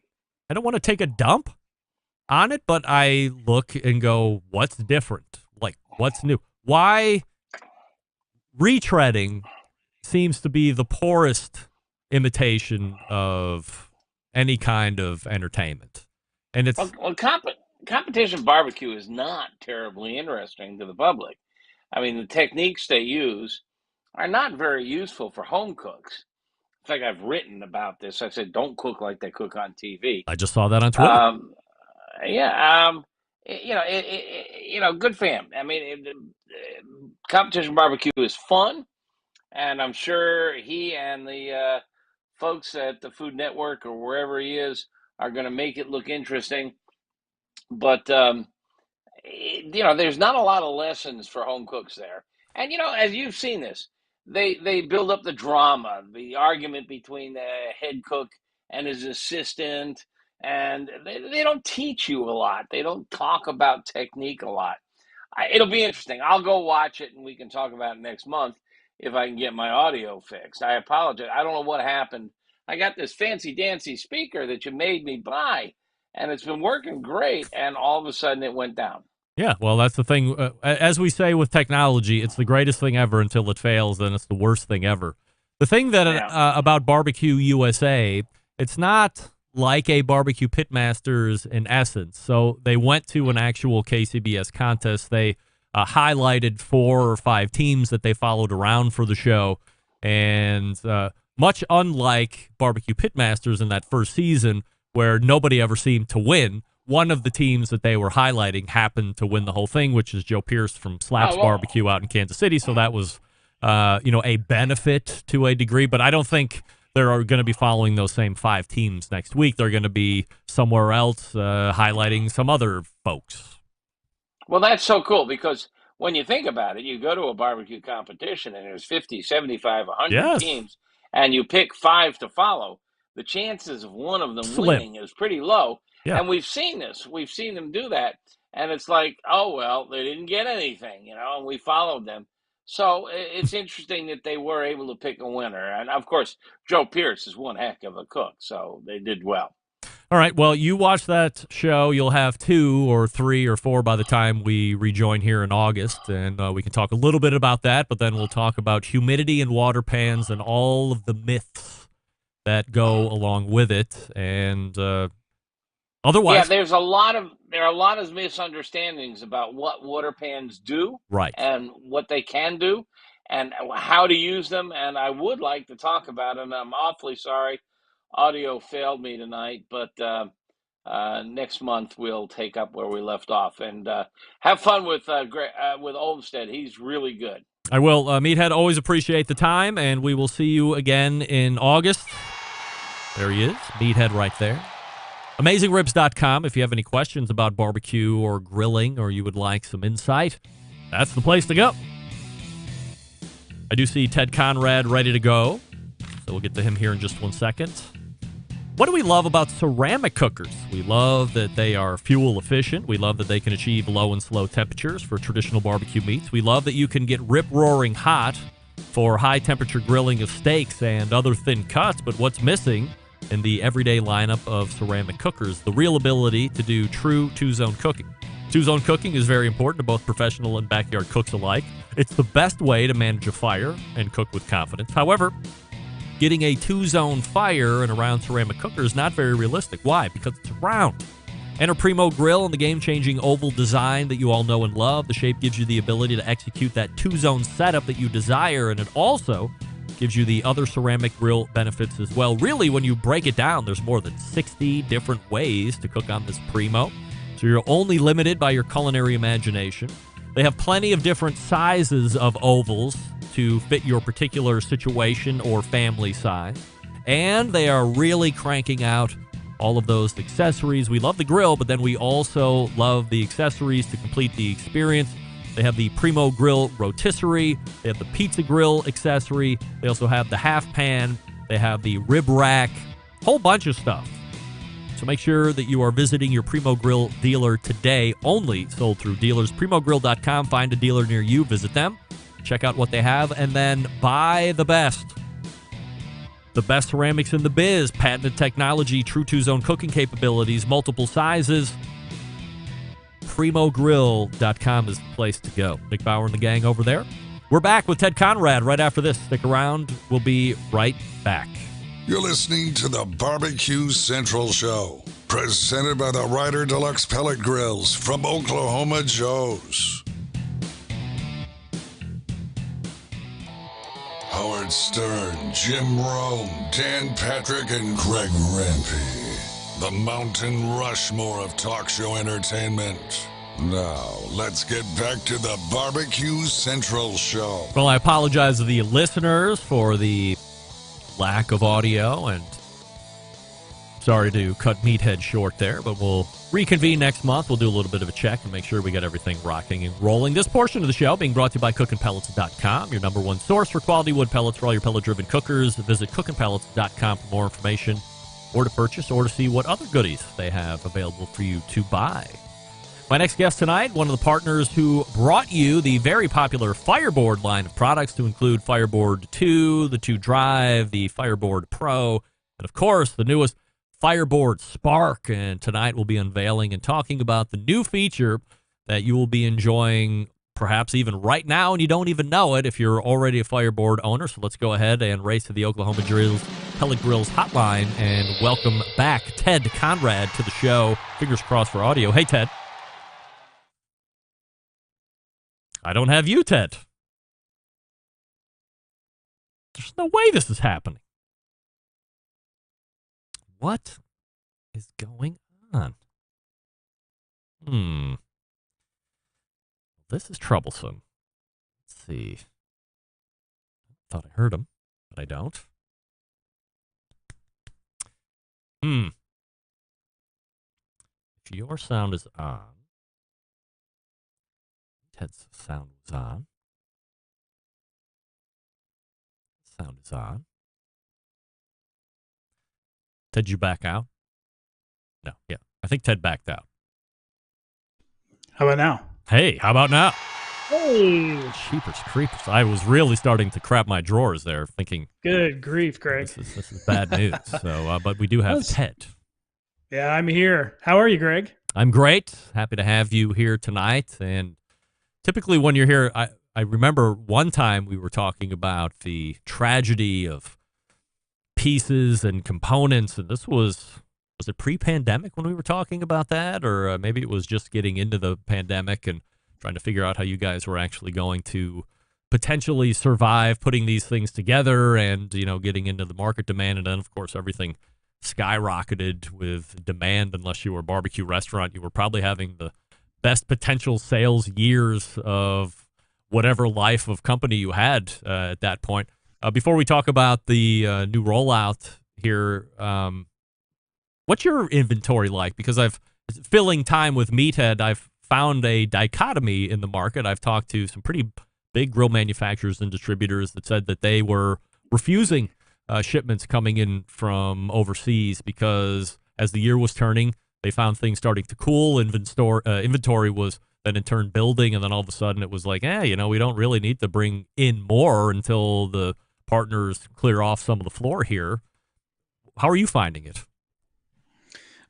take a dump on it, but I look and go, what's different? Like, what's new? Why retreading seems to be the poorest imitation of any kind of entertainment, and it's competition barbecue is not terribly interesting to the public. I mean, the techniques they use are not very useful for home cooks. In fact, I've written about this. I said, don't cook like they cook on TV. I just saw that on Twitter. Good for him. I mean, competition barbecue is fun, and I'm sure he and the folks at the Food Network or wherever he is are going to make it look interesting. But, there's not a lot of lessons for home cooks there. And, as you've seen this, they build up the drama, the argument between the head cook and his assistant, and they don't teach you a lot. They don't talk about technique a lot. It'll be interesting. I'll go watch it, and we can talk about it next month if I can get my audio fixed. I apologize. I don't know what happened. I got this fancy-dancy speaker that you made me buy, and it's been working great, and all of a sudden it went down. Yeah, well, that's the thing. As we say with technology, it's the greatest thing ever until it fails, then it's the worst thing ever. The thing that about Barbecue USA, it's not like a Barbecue Pitmasters in essence. So they went to an actual KCBS contest. They highlighted 4 or 5 teams that they followed around for the show, and much unlike Barbecue Pitmasters in that first season, where nobody ever seemed to win, one of the teams that they were highlighting happened to win the whole thing, which is Joe Pierce from Slaps Barbecue out in Kansas City. So that was, a benefit to a degree. But I don't think they're going to be following those same 5 teams next week. They're going to be somewhere else highlighting some other folks. Well, that's so cool because when you think about it, you go to a barbecue competition and there's 50, 75, 100 teams, and you pick 5 to follow. The chances of one of them winning is pretty low. Yeah. And we've seen this. We've seen them do that. And it's like, oh, well, they didn't get anything, and we followed them. So it's interesting that they were able to pick a winner. And, of course, Joe Pierce is one heck of a cook, so they did well. All right, well, you watch that show. You'll have 2 or 3 or 4 by the time we rejoin here in August, and we can talk a little bit about that, but then we'll talk about humidity in water pans and all of the myths that go along with it, and otherwise, there are a lot of misunderstandings about what water pans do, right, and what they can do, and how to use them. And I would like to talk about it. And I'm awfully sorry, audio failed me tonight, but next month we'll take up where we left off and have fun with Olmsted. He's really good. I will. Meathead, always appreciate the time, and we will see you again in August. There he is, Meathead right there. AmazingRibs.com if you have any questions about barbecue or grilling or you would like some insight. that's the place to go. I do see Ted Conrad ready to go, so we'll get to him here in just 1 second. What do we love about ceramic cookers? We love that they are fuel efficient. We love that they can achieve low and slow temperatures for traditional barbecue meats. We love that you can get rip-roaring hot for high-temperature grilling of steaks and other thin cuts. But what's missing in the everyday lineup of ceramic cookers? The real ability to do true two-zone cooking. Two-zone cooking is very important to both professional and backyard cooks alike. It's the best way to manage a fire and cook with confidence. However, getting a two-zone fire in a round ceramic cooker is not very realistic. Why? Because it's round. Enter Primo Grill and the game-changing oval design that you all know and love. The shape gives you the ability to execute that two-zone setup that you desire, and it also gives you the other ceramic grill benefits as well. Really, when you break it down, there's more than 60 different ways to cook on this Primo, so you're only limited by your culinary imagination. They have plenty of different sizes of ovals to fit your particular situation or family size. And they are really cranking out all of those accessories. We love the grill, but then we also love the accessories to complete the experience. They have the Primo Grill rotisserie. They have the pizza grill accessory. They also have the half pan. They have the rib rack. Whole bunch of stuff. So make sure that you are visiting your Primo Grill dealer today. Only sold through dealers. PrimoGrill.com. Find a dealer near you. Visit them. Check out what they have, and then buy the best. The best ceramics in the biz, patented technology, true two-zone cooking capabilities, multiple sizes. PrimoGrill.com is the place to go. Nick Bauer and the gang over there. We're back with Ted Conrad right after this. Stick around. We'll be right back. You're listening to the Barbecue Central Show, presented by the Ryder Deluxe Pellet Grills from Oklahoma Joe's. Howard Stern, Jim Rome, Dan Patrick, and Greg Rempe. The Mountain Rushmore of talk show entertainment. Now, let's get back to the Barbecue Central Show. Well, I apologize to the listeners for the lack of audio, and sorry to cut Meathead short there, but we'll reconvene next month. We'll do a little bit of a check and make sure we got everything rocking and rolling. This portion of the show being brought to you by cookinpellets.com, your number one source for quality wood pellets for all your pellet-driven cookers. Visit cookinpellets.com for more information or to purchase or to see what other goodies they have available for you to buy. My next guest tonight, one of the partners who brought you the very popular Fireboard line of products to include Fireboard 2, the 2 Drive, the Fireboard Pro, and of course the newest Fireboard Spark. And tonight we'll be unveiling and talking about the new feature that you will be enjoying perhaps even right now, and you don't even know it if you're already a Fireboard owner. So let's go ahead and race to the Oklahoma Pellet Grills hotline and welcome back Ted Conrad to the show. Fingers crossed for audio. Hey, Ted. I don't have you, Ted. There's no way this is happening. What is going on? This is troublesome. Let's see. I thought I heard him, but I don't. If your sound is on, Ted's sound was on. Sound is on. Ted, you back out? No, yeah. I think Ted backed out. How about now? Hey, how about now? Hey. Cheapers creepers. I was really starting to crap my drawers there, thinking, good grief, Greg. This is bad news. So, but we do have Ted. Yeah, I'm here. How are you, Greg? I'm great. Happy to have you here tonight. And typically when you're here, I remember one time we were talking about the tragedy of pieces and components, and this was it pre-pandemic when we were talking about that, or maybe it was just getting into the pandemic and trying to figure out how you guys were actually going to potentially survive putting these things together and, you know, getting into the market demand. And then, of course, everything skyrocketed with demand. Unless you were a barbecue restaurant, you were probably having the best potential sales years of whatever life of company you had at that point. Before we talk about the new rollout here, what's your inventory like? Because I've filling time with Meathead, I've found a dichotomy in the market. I've talked to some pretty big grill manufacturers and distributors that said that they were refusing shipments coming in from overseas because as the year was turning, they found things starting to cool. Inventory was then in turn building, and then all of a sudden it was like, we don't really need to bring in more until the partners clear off some of the floor here. How are you finding it?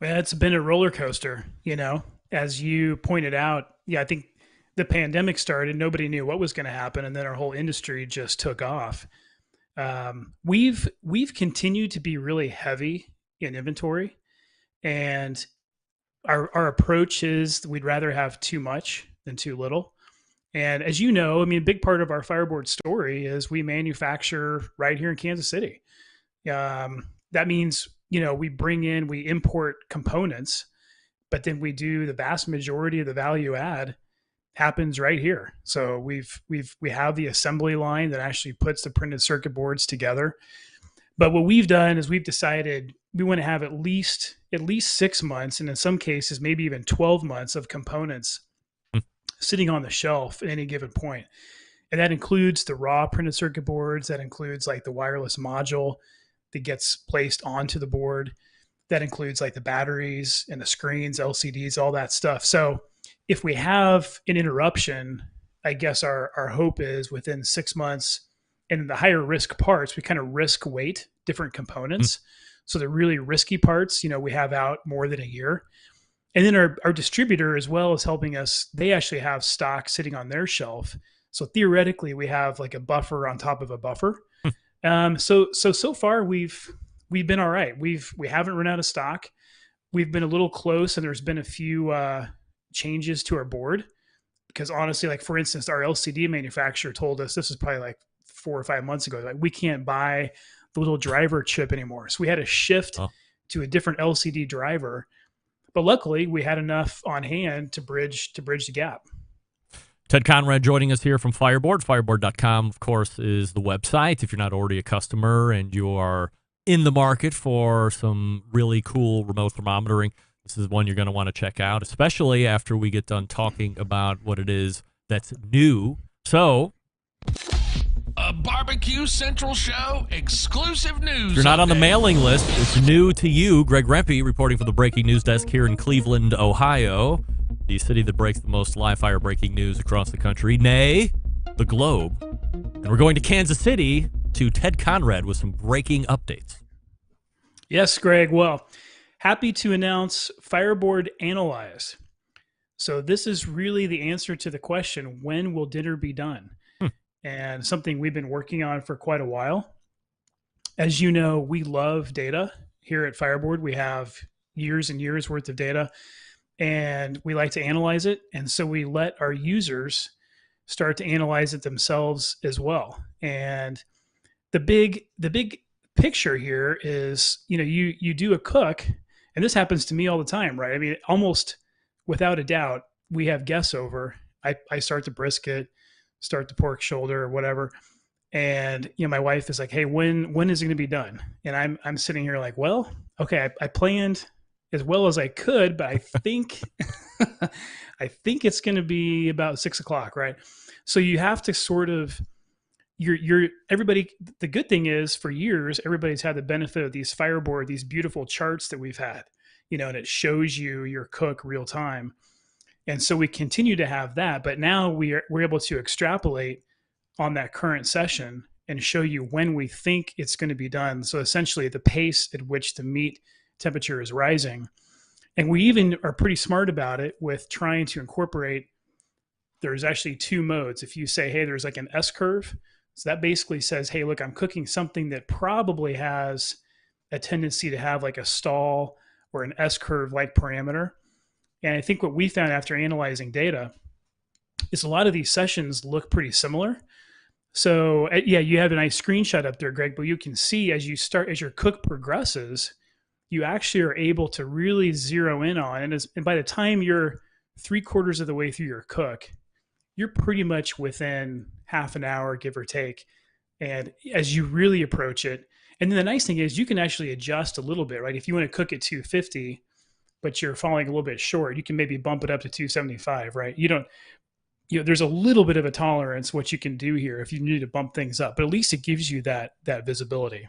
Well, it's been a roller coaster, as you pointed out. Yeah, I think the pandemic started, nobody knew what was going to happen, and then our whole industry just took off. We've continued to be really heavy in inventory, and our approach is we'd rather have too much than too little. And as you know, a big part of our Fireboard story is we manufacture right here in Kansas City. That means, we import components, but then we do the vast majority of the value add happens right here. So we have the assembly line that actually puts the printed circuit boards together. But what we've done is we've decided we want to have at least 6 months, and in some cases, maybe even 12 months of components sitting on the shelf at any given point. And that includes the raw printed circuit boards. That includes like the wireless module that gets placed onto the board. That includes like the batteries and the screens, LCDs, all that stuff. So if we have an interruption, I guess our hope is within 6 months, and the higher risk parts, we kind of risk weight different components. So the really risky parts, we have out more than a year. And then our distributor as well is helping us. They actually have stock sitting on their shelf. So theoretically, we have like a buffer on top of a buffer. So far we've been all right. We haven't run out of stock. We've been a little close, and there's been a few changes to our board because honestly, like for instance, our LCD manufacturer told us, this is probably like 4 or 5 months ago, like we can't buy the little driver chip anymore. So we had to shift to a different LCD driver. But luckily, we had enough on hand to bridge the gap. Ted Conrad joining us here from Fireboard. Fireboard.com, of course, is the website. If you're not already a customer and you are in the market for some really cool remote thermometering, this is one you're going to want to check out, especially after we get done talking about what it is that's new. So, a Barbecue Central Show exclusive news. If you're not on the mailing list, it's new to you. Greg Rempe reporting for the breaking news desk here in Cleveland, Ohio, the city that breaks the most live fire breaking news across the country, nay, the globe. And we're going to Kansas City to Ted Conrad with some breaking updates. Yes, Greg. Well, happy to announce Fireboard Analyze. So this is really the answer to the question, when will dinner be done? And something we've been working on for quite a while. As you know, we love data here at Fireboard. We have years and years worth of data, and we like to analyze it. And so we let our users start to analyze it themselves as well. And the big picture here is, you do a cook, and this happens to me all the time, right? Almost without a doubt, we have guests over. I start the brisket, start the pork shoulder or whatever. And, my wife is like, hey, when is it going to be done? And I'm sitting here like, well, okay, I planned as well as I could, but I think, I think it's going to be about 6 o'clock. Right. So you have to sort of, everybody, the good thing is for years, everybody's had the benefit of these Fireboard, these beautiful charts that we've had, and it shows you your cook real time. And so we continue to have that, but now we're able to extrapolate on that current session and show you when we think it's going to be done. So essentially the pace at which the meat temperature is rising. And we even are pretty smart about it with trying to incorporate, there's actually 2 modes. If you say, hey, there's like an S curve. So that basically says, hey, look, I'm cooking something that probably has a tendency to have like a stall or an S curve like parameter. And I think what we found after analyzing data is a lot of these sessions look pretty similar. So yeah, you have a nice screenshot up there, Greg, but you can see as your cook progresses, you actually are able to really zero in on, and by the time you're 3/4 of the way through your cook, you're pretty much within half an hour, give or take. And as you really approach it, and then the nice thing is you can actually adjust a little bit, right? If you want to cook at 250, but you're falling a little bit short, you can maybe bump it up to 275, right? There's a little bit of a tolerance what you can do here if you need to bump things up, but at least it gives you that visibility.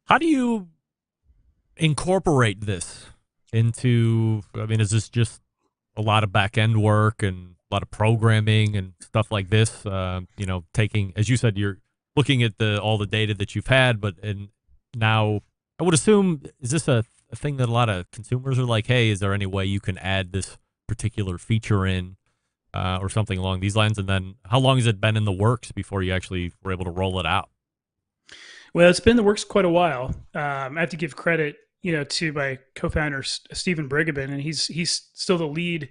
How do you incorporate this into, I mean, is this just a lot of back end work and a lot of programming and stuff like this? Taking, as you said, you're looking at all the data that you've had, and now I would assume, is this a thing that a lot of consumers are like, hey, is there any way you can add this particular feature in or something along these lines? And then how long has it been in the works before you actually were able to roll it out? Well, it's been in the works quite a while. I have to give credit, to my co-founder, Steven Raichlen, and he's still the lead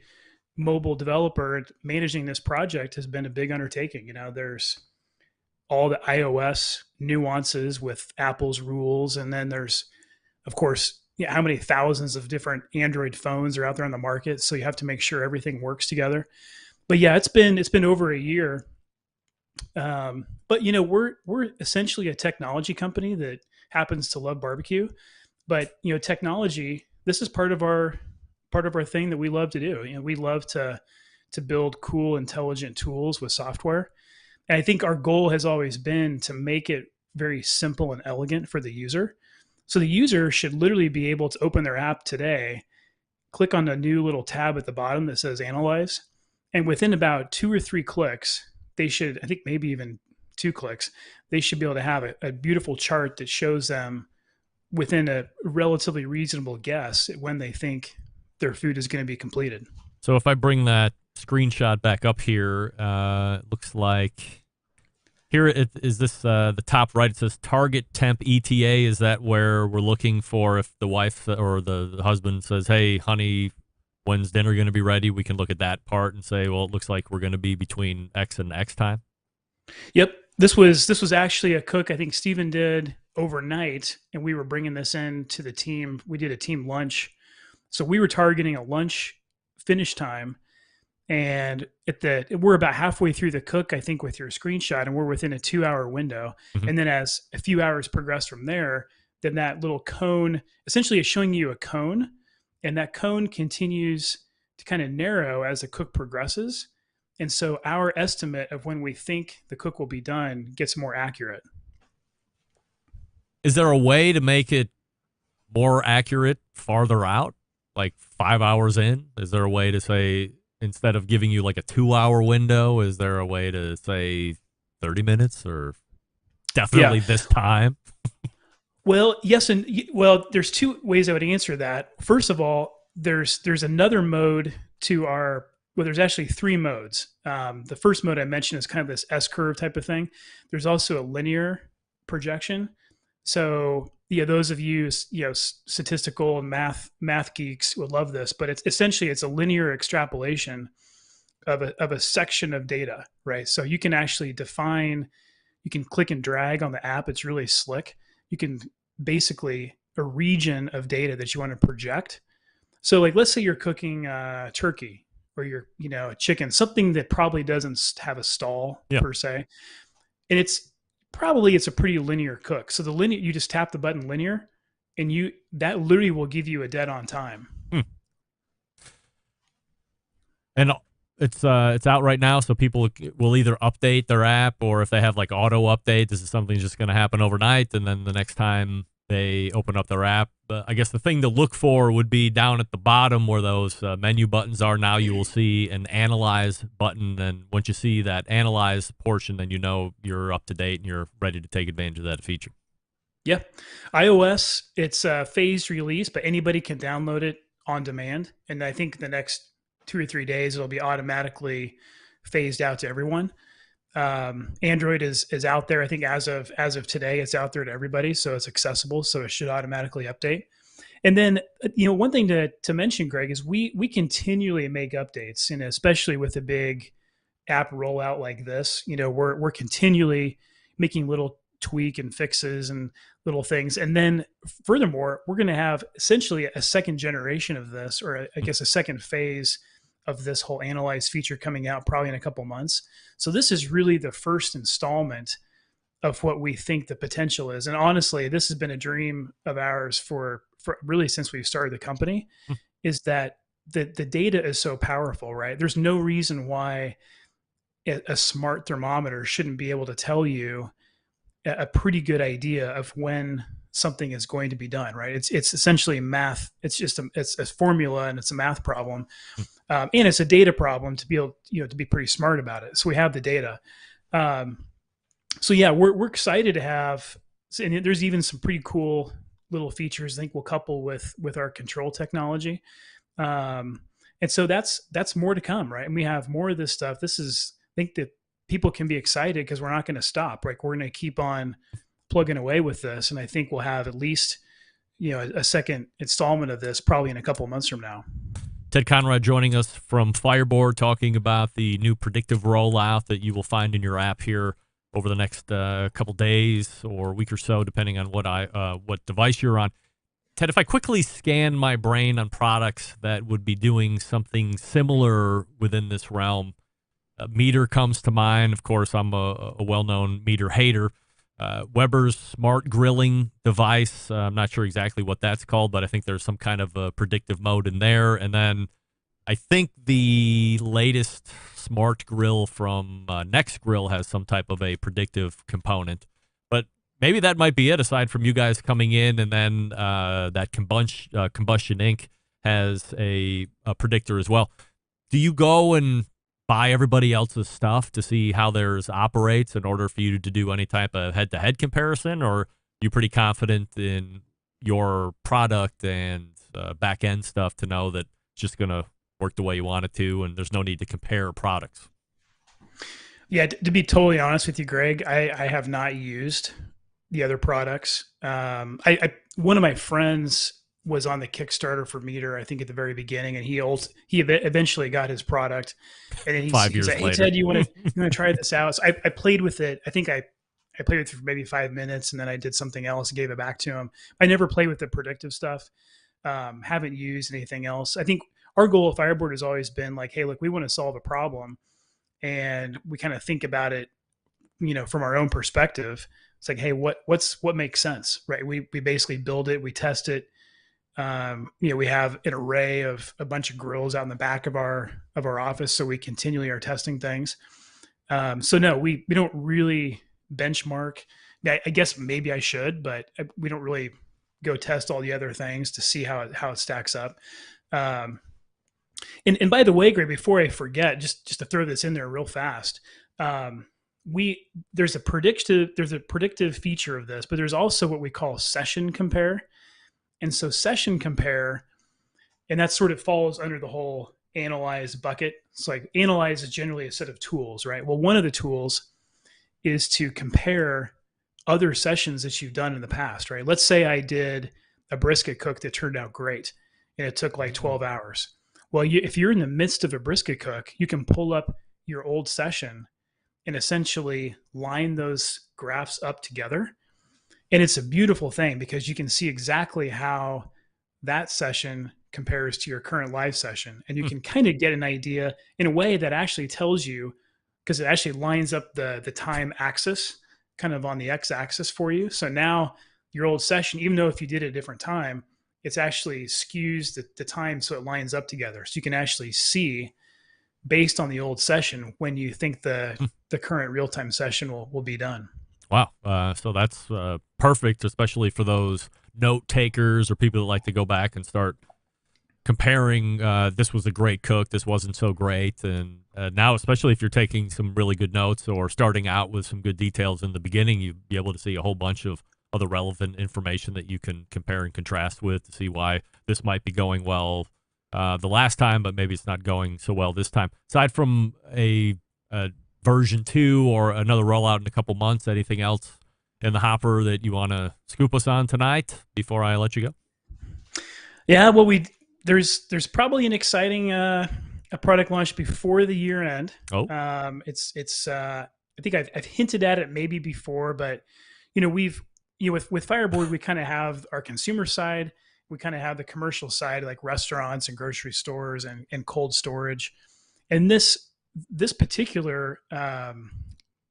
mobile developer. Managing this project has been a big undertaking. There's all the iOS nuances with Apple's rules, and then there's, of course, how many thousands of different Android phones are out there on the market. So you have to make sure everything works together. But yeah, it's been over a year. But we're essentially a technology company that happens to love barbecue. But technology, this is part of our thing that we love to do. We love to build cool, intelligent tools with software. And I think our goal has always been to make it very simple and elegant for the user. So the user should literally be able to open their app today, click on a new little tab at the bottom that says Analyze, and within about 2 or 3 clicks, they should, I think maybe even 2 clicks, they should be able to have a beautiful chart that shows them within a relatively reasonable guess when they think their food is going to be completed. So if I bring that screenshot back up here, it looks like here it is this the top right. It says target temp ETA. Is that where we're looking for if the wife or the husband says, "Hey, honey, when's dinner going to be ready?" We can look at that part and say, "Well, it looks like we're going to be between X and X time." Yep, this was actually a cook I think Steven did overnight, and we were bringing this in to the team. We did a team lunch, so we were targeting a lunch finish time. And we're about halfway through the cook, I think, with your screenshot, and we're within a 2-hour window. Mm-hmm. And then as a few hours progress from there, then that little cone essentially is showing you a cone, and that cone continues to kind of narrow as the cook progresses. And so our estimate of when we think the cook will be done gets more accurate. Is there a way to make it more accurate farther out, like 5 hours in? Is there a way to say, instead of giving you like a 2-hour window, is there a way to say 30 minutes or definitely this time? Well, yes. And there's 2 ways I would answer that. First of all, there's another mode to there's actually 3 modes. The first mode I mentioned is kind of this S-curve type of thing. There's also a linear projection. So those of you, statistical and math geeks would love this, but it's essentially a linear extrapolation of a section of data, right? So you can actually you can click and drag on the app. It's really slick. You can basically a region of data that you want to project. So like, let's say you're cooking turkey or you're, a chicken, something that probably doesn't have a stall per se. And it's a pretty linear cook. So you just tap the button linear, and that literally will give you a dead on time. And it's out right now, so people will either update their app, or if they have like auto update, this is something just going to happen overnight, and then the next time they open up their app, I guess the thing to look for would be down at the bottom where those menu buttons are. Now you will see an Analyze button, and once you see that Analyze portion, then you're up to date and you're ready to take advantage of that feature. Yeah. iOS, it's a phased release, but anybody can download it on demand. And I think the next 2 or 3 days, it'll be automatically phased out to everyone. Android is out there. I think as of today, it's out there to everybody. So it's accessible. So it should automatically update. And then, one thing to mention, Greg, is we continually make updates, and especially with a big app rollout like this, we're continually making little tweak and fixes and little things. And then furthermore, we're going to have essentially a second generation of this, or I guess a second phase of this whole Analyze feature coming out probably in a couple months. So this is really the first installment of what we think the potential is. And honestly, this has been a dream of ours for really since we've started the company, is that the data is so powerful, right? There's no reason why a smart thermometer shouldn't be able to tell you a pretty good idea of when something is going to be done, right? It's essentially math. It's just it's a formula and it's a math problem, and it's a data problem to be able, to be pretty smart about it. So we have the data. So yeah, we're excited to have, and there's even some pretty cool little features I think we'll couple with our control technology. And so that's more to come, right? And we have more of this stuff. I think that people can be excited because we're not going to stop. Like, we're going to keep on plugging away with this. And I think we'll have at least, a second installment of this probably in a couple of months from now. Ted Conrad joining us from Fireboard, talking about the new predictive rollout that you will find in your app here over the next couple days or week or so, depending on what device you're on. Ted, if I quickly scan my brain on products that would be doing something similar within this realm, Meter comes to mind. Of course, I'm a well-known Meter hater. Weber's smart grilling device, I'm not sure exactly what that's called, but I think there's some kind of a predictive mode in there. And then I think the latest smart grill from Next Grill has some type of a predictive component. But maybe that might be it, aside from you guys coming in, and then that Combustion Inc. has a predictor as well. Do you go and buy everybody else's stuff to see how theirs operates in order for you to do any type of head-to-head comparison, or are you pretty confident in your product and back-end stuff to know that it's just going to work the way you want it to and there's no need to compare products? Yeah, to be totally honest with you, Greg, I have not used the other products. One of my friends was on the Kickstarter for Meter, I think at the very beginning, and he eventually got his product. And then 5 years said, "Hey, later. Ted, you want to try this out?" So I played with it. I think I played with it for maybe 5 minutes, and then I did something else and gave it back to him. I never played with the predictive stuff. Haven't used anything else. I think our goal at Fireboard has always been like, hey, look, we want to solve a problem, and we kind of think about it, from our own perspective. It's like, hey, what makes sense, right? We basically build it, we test it. We have an array of a bunch of grills out in the back of our office, so we continually are testing things. So no, we don't really benchmark. I guess maybe I should, but we don't really go test all the other things to see how it stacks up. And by the way, Greg, before I forget, just to throw this in there real fast, there's a predictive feature of this, but there's also what we call session compare. And so session compare, and that sort of falls under the whole analyze bucket. It's like analyze is generally a set of tools, right? Well, one of the tools is to compare other sessions that you've done in the past, right? Let's say I did a brisket cook that turned out great and it took like 12 hours. Well, if you're in the midst of a brisket cook, you can pull up your old session and essentially line those graphs up together. And it's a beautiful thing because you can see exactly how that session compares to your current live session. And you can kind of get an idea in a way that actually tells you, because it actually lines up the time axis kind of on the x-axis for you. So now your old session, even though if you did it at a different time, it's actually skews the time so it lines up together. So you can actually see, based on the old session, when you think the current real-time session will be done. Wow. So that's perfect, especially for those note takers or people that like to go back and start comparing. This was a great cook, this wasn't so great. And now, especially if you're taking some really good notes or starting out with some good details in the beginning, you'll be able to see a whole bunch of other relevant information that you can compare and contrast with to see why this might be going well the last time, but maybe it's not going so well this time. Aside from a version 2 or another rollout in a couple months, anything else in the hopper that you want to scoop us on tonight before I let you go? Yeah, well, there's probably an exciting a product launch before the year end. Oh, it's I think I've hinted at it maybe before, but with Fireboard, we kind of have our consumer side, we kind of have the commercial side, like restaurants and grocery stores and cold storage, and this particular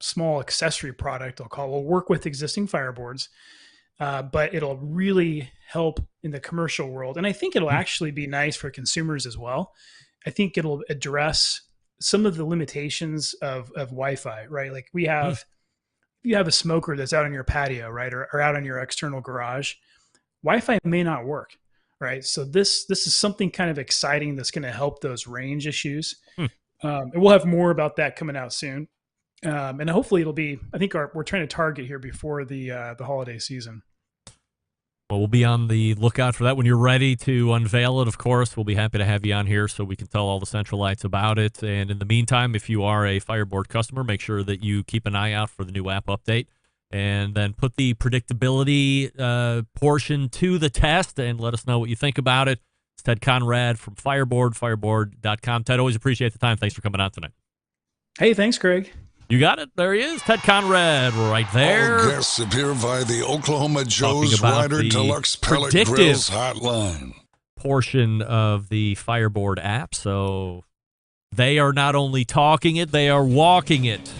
small accessory product, will work with existing Fireboards. but it'll really help in the commercial world. And I think it'll actually be nice for consumers as well. I think it'll address some of the limitations of Wi-Fi, right? Like we have, if you have a smoker that's out on your patio, right, or out on your external garage, Wi-Fi may not work, right? So this is something kind of exciting that's going to help those range issues. And we'll have more about that coming out soon. And hopefully it'll be, I think we're trying to target here before the holiday season. Well, we'll be on the lookout for that. When you're ready to unveil it, of course, we'll be happy to have you on here so we can tell all the Centralites about it. And in the meantime, if you are a Fireboard customer, make sure that you keep an eye out for the new app update and then put the predictability portion to the test and let us know what you think about it. It's Ted Conrad from Fireboard, fireboard.com. Ted, always appreciate the time. Thanks for coming on tonight. Hey, thanks, Craig. You got it. There he is, Ted Conrad, right there. All guests appear via the Oklahoma Joe's Rider Deluxe Pellet Grills hotline. Portion of the Fireboard app. So they are not only talking it, they are walking it.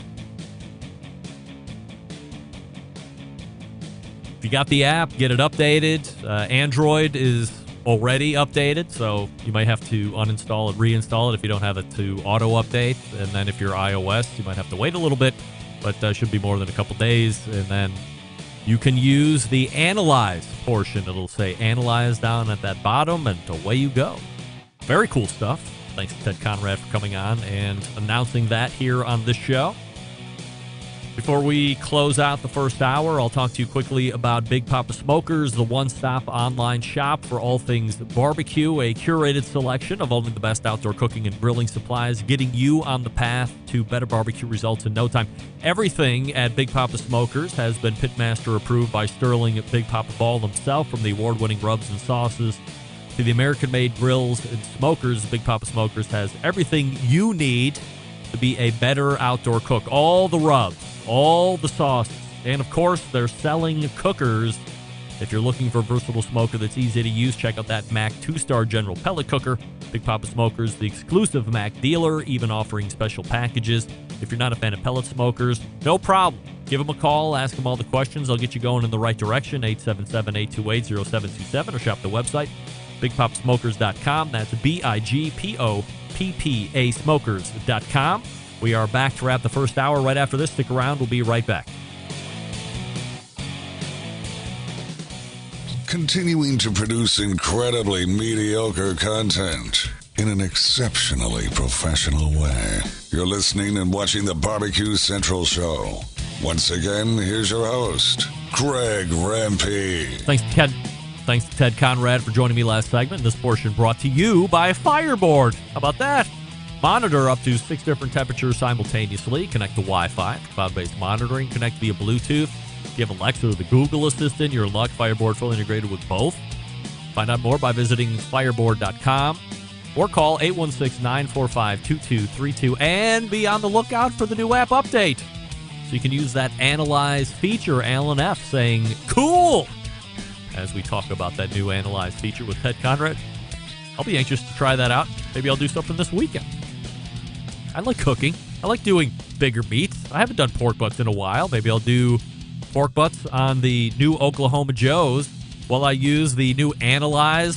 If you got the app, get it updated. Android is already updated, so you might have to uninstall it, reinstall it if you don't have it to auto update. And then if you're iOS, you might have to wait a little bit, but should be more than a couple days. And then you can use the analyze portion. It'll say analyze down at that bottom, and away you go. Very cool stuff. Thanks to Ted Conrad for coming on and announcing that here on this show. Before we close out the first hour, I'll talk to you quickly about Big Papa Smokers, the one-stop online shop for all things barbecue, a curated selection of only the best outdoor cooking and grilling supplies, getting you on the path to better barbecue results in no time. Everything at Big Papa Smokers has been Pitmaster approved by Sterling Big Papa Ball himself, from the award-winning rubs and sauces to the American-made grills and smokers. Big Papa Smokers has everything you need to be a better outdoor cook. All the rubs, all the sauces, and of course, they're selling cookers. If you're looking for a versatile smoker that's easy to use, check out that Mac 2-star General Pellet Cooker. Big Papa Smokers, the exclusive Mac dealer, even offering special packages. If you're not a fan of pellet smokers, no problem. Give them a call, ask them all the questions. They'll get you going in the right direction, 877-828-0727, or shop the website, bigpopsmokers.com. That's BIGPOPPA smokers.com. We are back to wrap the first hour right after this. Stick around. We'll be right back. Continuing to produce incredibly mediocre content in an exceptionally professional way. You're listening and watching the Barbecue Central Show. Once again, here's your host, Greg Rempe. Thanks to Ted Conrad for joining me last segment. This portion brought to you by Fireboard. How about that? Monitor up to 6 different temperatures simultaneously. Connect to Wi-Fi, cloud-based monitoring. Connect via Bluetooth. If you have Alexa or the Google Assistant, you're in luck. Fireboard fully integrated with both. Find out more by visiting fireboard.com or call 816-945-2232 and be on the lookout for the new app update. So you can use that analyze feature, Alan F. saying, cool, as we talk about that new analyze feature with Ted Conrad. I'll be anxious to try that out. Maybe I'll do something this weekend. I like cooking. I like doing bigger meats. I haven't done pork butts in a while. Maybe I'll do pork butts on the new Oklahoma Joe's while I use the new Analyze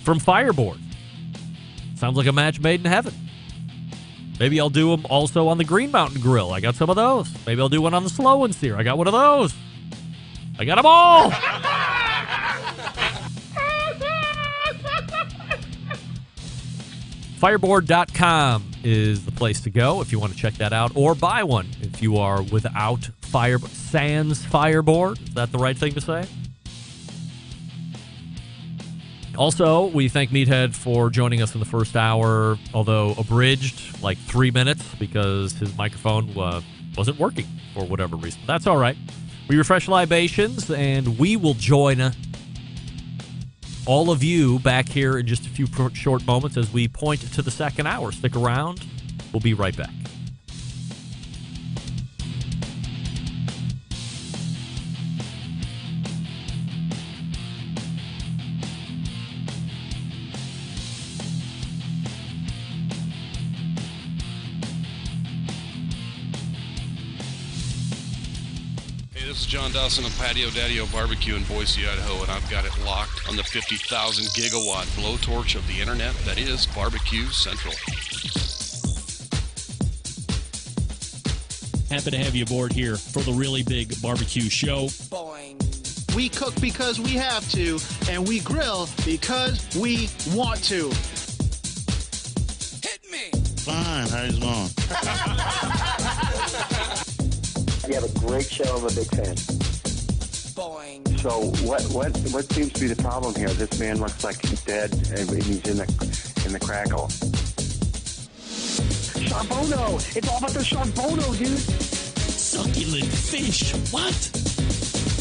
from Fireboard. Sounds like a match made in heaven. Maybe I'll do them also on the Green Mountain Grill. I got some of those. Maybe I'll do one on the Slow and Sear. I got one of those. I got them all. Fireboard.com is the place to go if you want to check that out, or buy one if you are without sans Fireboard. Is that the right thing to say? Also, we thank Meathead for joining us in the first hour, although abridged like 3 minutes because his microphone wasn't working for whatever reason. That's all right. We refresh libations, and we will join all of you back here in just a few short moments as we point to the second hour. Stick around. We'll be right back. Hey, this is John Dawson of Patio Daddy-O Barbecue in Boise, Idaho, and I've got it locked on the 50,000 gigawatt blowtorch of the internet that is Barbecue Central. Happy to have you aboard here for the really big barbecue show. We cook because we have to, and we grill because we want to. Hit me! Fine, how's it going? You have a great show. I'm a big fan. Boing. So what seems to be the problem here? This man looks like he's dead, and he's in the crackle. Charbono! It's all about the charbono, dude! Succulent fish. What?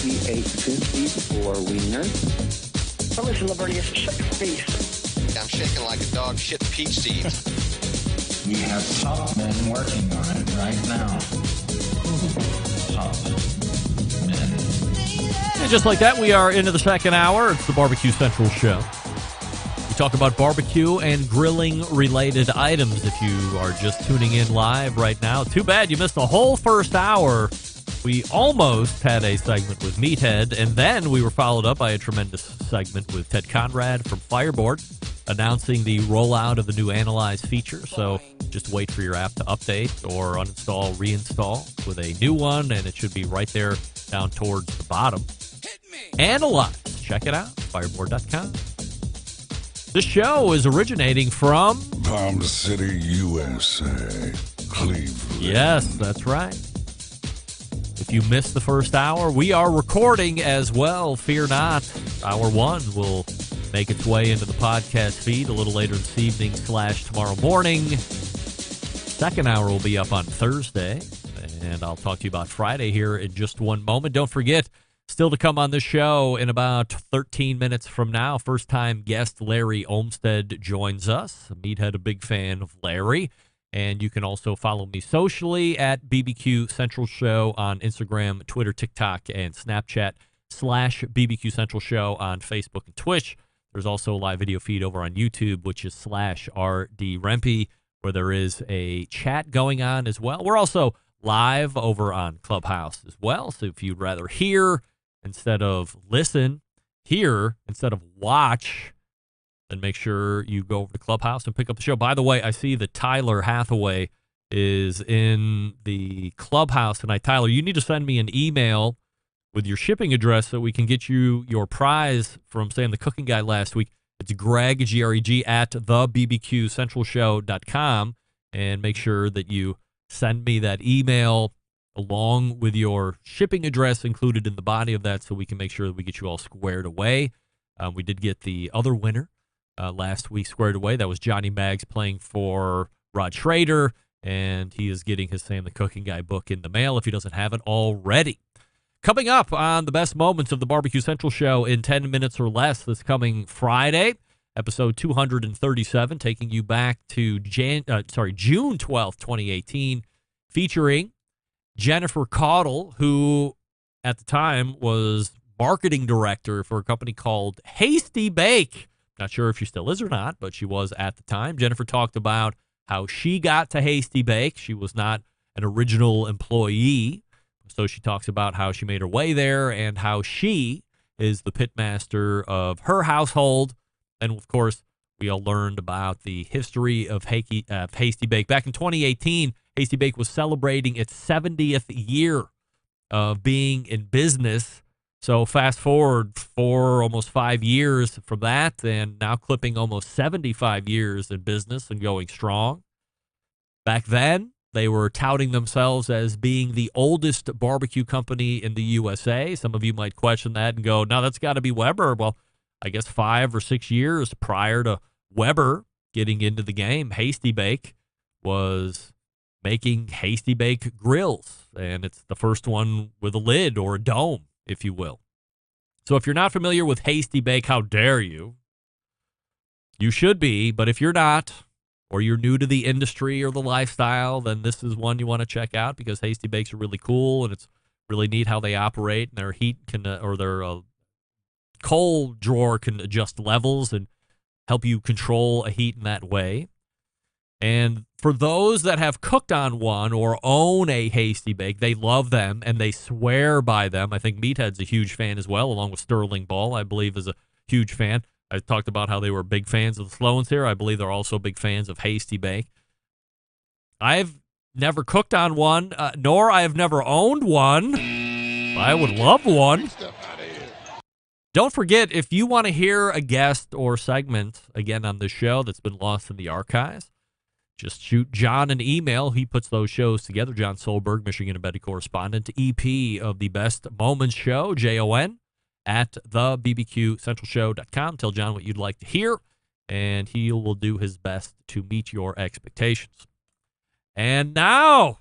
He ate 54 wieners. Now listen, Lavernius, shut your face. I'm shaking like a dog shit peach seeds. We have top men working on it right now. Top men. And just like that, we are into the second hour. It's the Barbecue Central Show. We talk about barbecue and grilling related items. If you are just tuning in live right now, too bad you missed the whole first hour. We almost had a segment with Meathead, and then we were followed up by a tremendous segment with Ted Conrad from Fireboard, announcing the rollout of the new Analyze feature. So just wait for your app to update or uninstall, reinstall with a new one, and it should be right there down towards the bottom. Analyze. Check it out, fireboard.com. This show is originating from Palm City, USA, Cleveland. Yes, that's right. If you missed the first hour, we are recording as well. Fear not. Hour one will make its way into the podcast feed a little later this evening / tomorrow morning. Second hour will be up on Thursday, and I'll talk to you about Friday here in just one moment. Don't forget, still to come on the show in about 13 minutes from now, first-time guest Larry Olmsted joins us. Meathead, a big fan of Larry. And you can also follow me socially at BBQ Central Show on Instagram, Twitter, TikTok, and Snapchat / BBQ Central Show on Facebook and Twitch. There's also a live video feed over on YouTube, which is /RDRempe, where there is a chat going on as well. We're also live over on Clubhouse as well. So if you'd rather hear instead of listen, hear instead of watch, then make sure you go over to Clubhouse and pick up the show. By the way, I see that Tyler Hathaway is in the Clubhouse tonight. Tyler, you need to send me an email with your shipping address so we can get you your prize from, saying, the cooking guy last week. It's Greg, G-R-E-G, at thebbqcentralshow.com, and make sure that you send me that email along with your shipping address included in the body of that so we can make sure that we get you all squared away. We did get the other winner last week squared away. That was Johnny Maggs playing for Rod Schrader, and he is getting his Sam the Cooking Guy book in the mail if he doesn't have it already. Coming up on the best moments of the Barbecue Central Show in 10 minutes or less this coming Friday, episode 237, taking you back to June 12th, 2018, featuring Jennifer Caudle, who at the time was marketing director for a company called Hasty Bake. Not sure if she still is or not, but she was at the time. Jennifer talked about how she got to Hasty Bake. She was not an original employee, so she talks about how she made her way there and how she is the pitmaster of her household. And, of course, we all learned about the history of Hasty Bake. Back in 2018, Hasty Bake was celebrating its 70th year of being in business. So fast forward almost 5 years from that, and now clipping almost 75 years in business and going strong. Back then, they were touting themselves as being the oldest barbecue company in the USA. Some of you might question that and go, no, that's got to be Weber. Well, I guess 5 or 6 years prior to Weber getting into the game, Hasty Bake was making Hasty Bake grills, and it's the first one with a lid or a dome, if you will. So if you're not familiar with Hasty Bake, how dare you? You should be, but if you're not, or you're new to the industry or the lifestyle, then this is one you want to check out because Hasty Bakes are really cool, and it's really neat how they operate, and their heat can, or their coal drawer can adjust levels and help you control a heat in that way. And for those that have cooked on one or own a Hasty Bake, they love them and they swear by them. I think Meathead's a huge fan as well, along with Sterling Ball, I believe, is a huge fan. I talked about how they were big fans of the Sloans here. I believe they're also big fans of Hasty Bake. I've never cooked on one, nor I have never owned one. I would love one. Don't forget, if you want to hear a guest or segment again on this show that's been lost in the archives, just shoot John an email. He puts those shows together. John Solberg, Michigan Embedded Correspondent, EP of the Best Moments Show, JON, at the BBQCentralShow.com. Tell John what you'd like to hear, and he will do his best to meet your expectations. And now,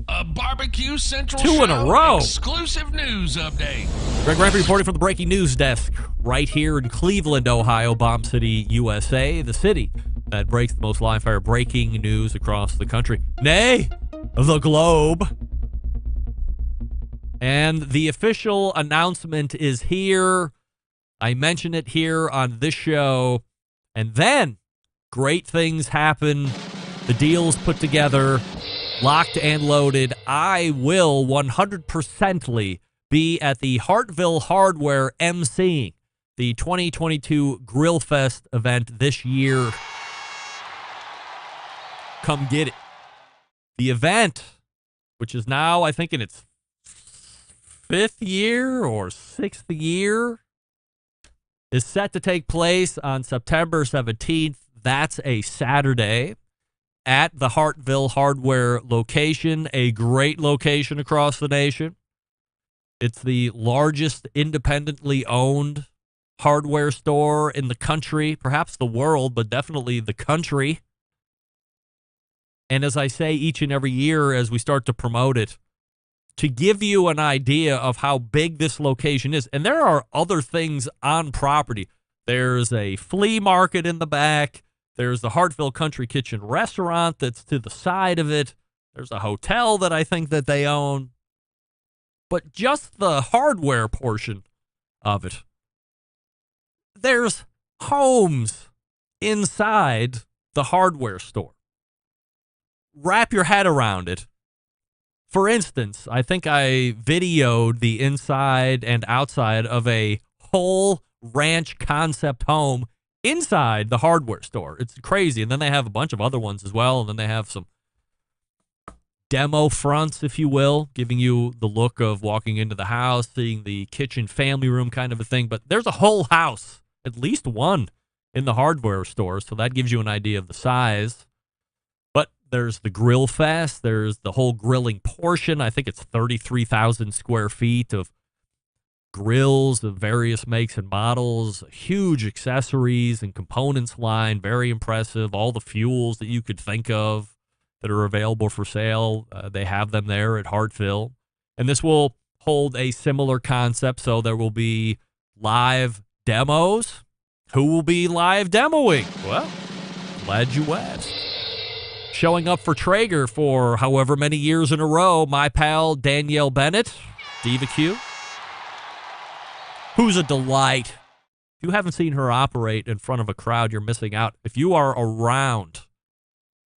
a Barbecue Central 2 in a row. Exclusive news update. Greg Rampe reporting from the breaking news desk right here in Cleveland, Ohio, Bomb City, USA, the city that breaks the most live-fire breaking news across the country. Nay, the globe. And the official announcement is here. I mention it here on this show. And then great things happen. The deal's put together, locked and loaded. I will 100%ly be at the Hartville Hardware emceeing the 2022 Grill Fest event this year. Come get it. The event, which is now, I think, in its 5th year or 6th year, is set to take place on September 17th. That's a Saturday at the Hartville Hardware location, a great location across the nation. It's the largest independently owned hardware store in the country, perhaps the world, but definitely the country. And as I say each and every year as we start to promote it, to give you an idea of how big this location is, and there are other things on property. There's a flea market in the back. There's the Hartville Country Kitchen restaurant that's to the side of it. There's a hotel that I think that they own. But just the hardware portion of it, there's homes inside the hardware store. Wrap your head around it. For instance, I think I videoed the inside and outside of a whole ranch concept home inside the hardware store. It's crazy. And then they have a bunch of other ones as well. And then they have some demo fronts, if you will, giving you the look of walking into the house, seeing the kitchen family room kind of a thing. But there's a whole house, at least one, in the hardware store. So that gives you an idea of the size. But there's the Grill Fest. There's the whole grilling portion. I think it's 33,000 square feet of grills of various makes and models, huge accessories and components line, very impressive. All the fuels that you could think of that are available for sale, they have them there at Hartville. And this will hold a similar concept, so there will be live demos. Who will be live demoing? Well, glad you asked. Showing up for Traeger for however many years in a row, my pal Danielle Bennett, BBQ, who's a delight. If you haven't seen her operate in front of a crowd, you're missing out. If you are around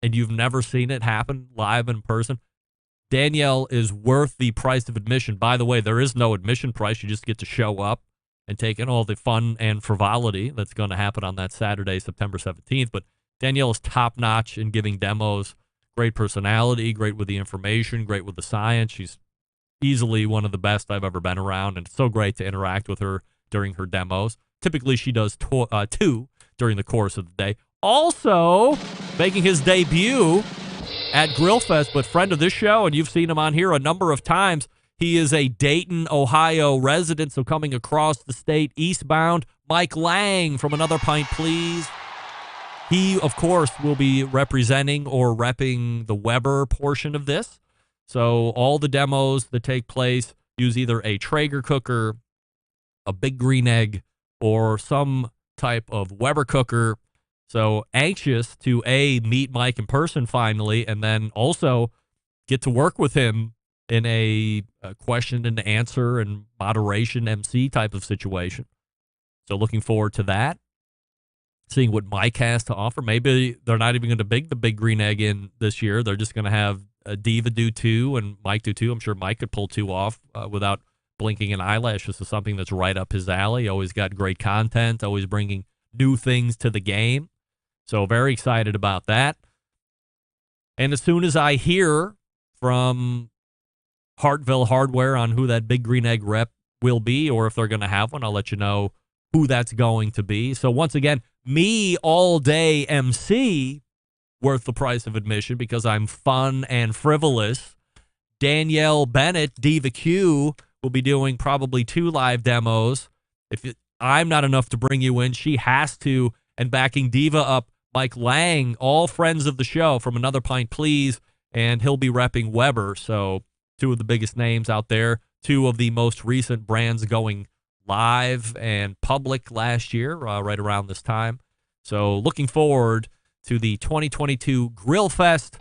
and you've never seen it happen live in person, Danielle is worth the price of admission. By the way, there is no admission price. You just get to show up and take in all the fun and frivolity that's going to happen on that Saturday, September 17th. But Danielle is top-notch in giving demos. Great personality, great with the information, great with the science. She's easily one of the best I've ever been around, and it's so great to interact with her during her demos. Typically, she does two during the course of the day. Also, making his debut at Grill Fest, but friend of this show, and you've seen him on here a number of times. He is a Dayton, Ohio resident, so coming across the state eastbound. Mike Lang from Another Pint, Please. He, of course, will be representing or repping the Weber portion of this. So all the demos that take place use either a Traeger cooker, a Big Green Egg, or some type of Weber cooker. So anxious to meet Mike in person finally, and then also get to work with him in a question and answer and moderation MC type of situation. So looking forward to that. seeing what Mike has to offer. Maybe they're not even going to big the big green egg in this year. They're just going to have Diva do 2 and Mike do 2. I'm sure Mike could pull 2 off without blinking an eyelash. This is something that's right up his alley. Always got great content, always bringing new things to the game. So very excited about that. And as soon as I hear from Hartville Hardware on who that big green egg rep will be, or if they're going to have one, I'll let you know who that's going to be. So once again, me all day MC, worth the price of admission because I'm fun and frivolous. Danielle Bennett, Diva Q, will be doing probably 2 live demos. I'm not enough to bring you in, she has to. And backing Diva up, Mike Lang, all friends of the show from Another Pint Please, and he'll be repping Weber. So 2 of the biggest names out there, 2 of the most recent brands going live and public last year, right around this time. So looking forward to the 2022 Grill Fest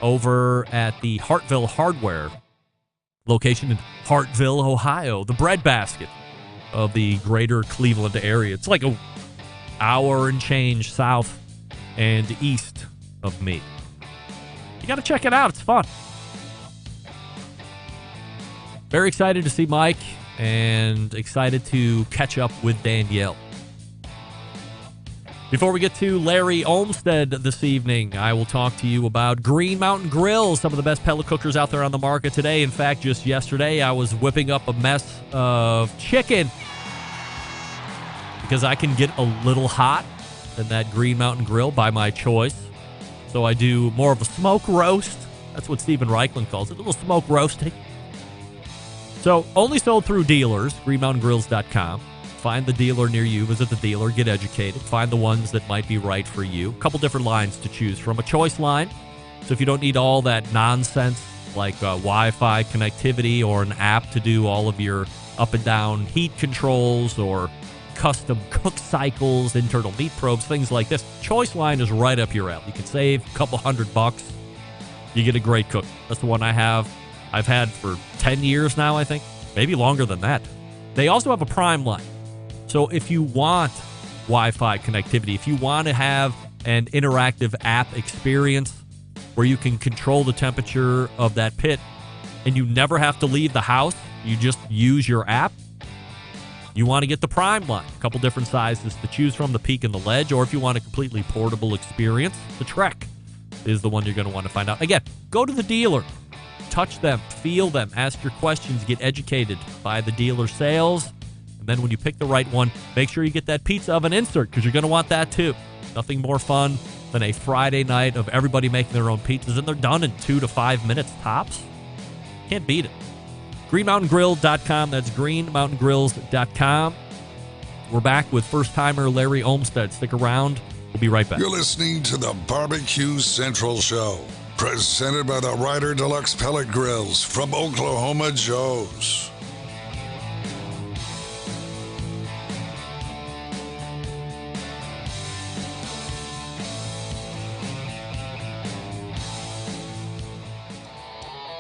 over at the Hartville Hardware location in Hartville, Ohio, the breadbasket of the greater Cleveland area. It's like an hour and change south and east of me. You got to check it out. It's fun. Very excited to see Mike and excited to catch up with Danielle. Before we get to Larry Olmsted this evening, I will talk to you about Green Mountain Grill, some of the best pellet cookers out there on the market today. In fact, just yesterday, I was whipping up a mess of chicken because I can get a little hot in that Green Mountain Grill by my choice. So I do more of a smoke roast. That's what Steven Raichlen calls it, a little smoke roasting. So only sold through dealers, greenmountaingrills.com. Find the dealer near you, visit the dealer, get educated, find the ones that might be right for you. A couple different lines to choose from. A choice line, so if you don't need all that nonsense like Wi-Fi connectivity or an app to do all of your up and down heat controls or custom cook cycles, internal meat probes, things like this, choice line is right up your alley. You can save a couple $100. You get a great cook. That's the one I have. I've had for 10 years now, I think. Maybe longer than that. They also have a Prime line. So if you want Wi-Fi connectivity, if you want to have an interactive app experience where you can control the temperature of that pit and you never have to leave the house, you just use your app, you want to get the Prime line. A couple different sizes to choose from, the Peak and the Ledge, or if you want a completely portable experience, the Trek is the one you're going to want to find out. Again, go to the dealer. Touch them, feel them, ask your questions, get educated by the dealer sales. And then when you pick the right one, make sure you get that pizza oven insert because you're going to want that too. Nothing more fun than a Friday night of everybody making their own pizzas, and they're done in 2 to 5 minutes tops. Can't beat it. GreenMountainGrill.com. That's GreenMountainGrills.com. We're back with first-timer Larry Olmsted. Stick around. We'll be right back. You're listening to the Barbecue Central Show, presented by the Ryder Deluxe Pellet Grills from Oklahoma Joe's.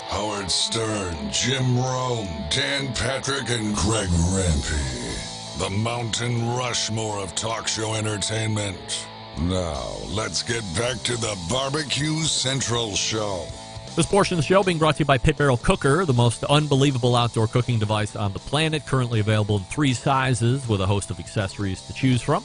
Howard Stern, Jim Rome, Dan Patrick, and Greg Rempe. The Mountain Rushmore of talk show entertainment. Now, let's get back to the Barbecue Central Show. This portion of the show being brought to you by Pit Barrel Cooker, the most unbelievable outdoor cooking device on the planet. Currently available in 3 sizes with a host of accessories to choose from.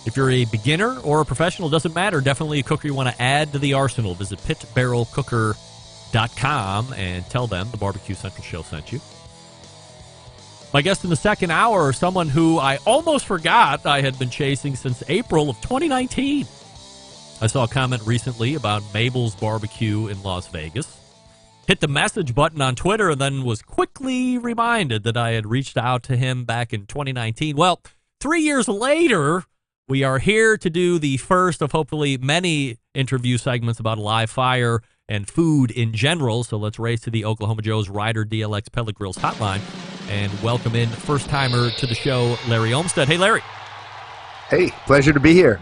If you're a beginner or a professional, doesn't matter. Definitely a cooker you want to add to the arsenal. Visit pitbarrelcooker.com and tell them the Barbecue Central Show sent you. My guest in the second hour, someone who I almost forgot I had been chasing since April of 2019. I saw a comment recently about Mabel's Barbecue in Las Vegas. Hit the message button on Twitter and then was quickly reminded that I had reached out to him back in 2019. Well, 3 years later, we are here to do the first of hopefully many interview segments about live fire and food in general. So let's race to the Oklahoma Joe's Ryder DLX Pellet Grills hotline and welcome in first-timer to the show, Larry Olmsted. Hey, Larry. Hey, pleasure to be here.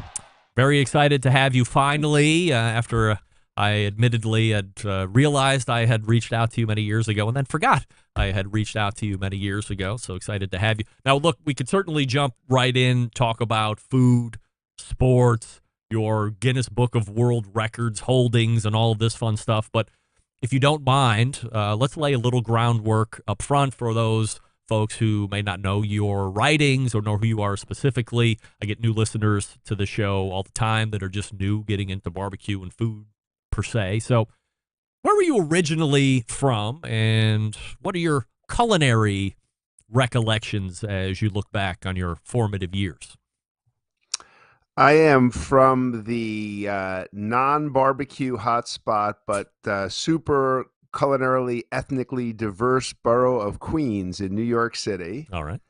Very excited to have you finally after I admittedly had realized I had reached out to you many years ago and then forgot I had reached out to you many years ago. So excited to have you. Now, look, we could certainly jump right in, talk about food, sports, your Guinness Book of World Records holdings, and all of this fun stuff. But if you don't mind, let's lay a little groundwork up front for those folks who may not know your writings or know who you are specifically. I get new listeners to the show all the time that are just new getting into barbecue and food per se. So where were you originally from, and what are your culinary recollections as you look back on your formative years? I am from the non-barbecue hotspot, but super culinarily, ethnically diverse borough of Queens in New York City. All right.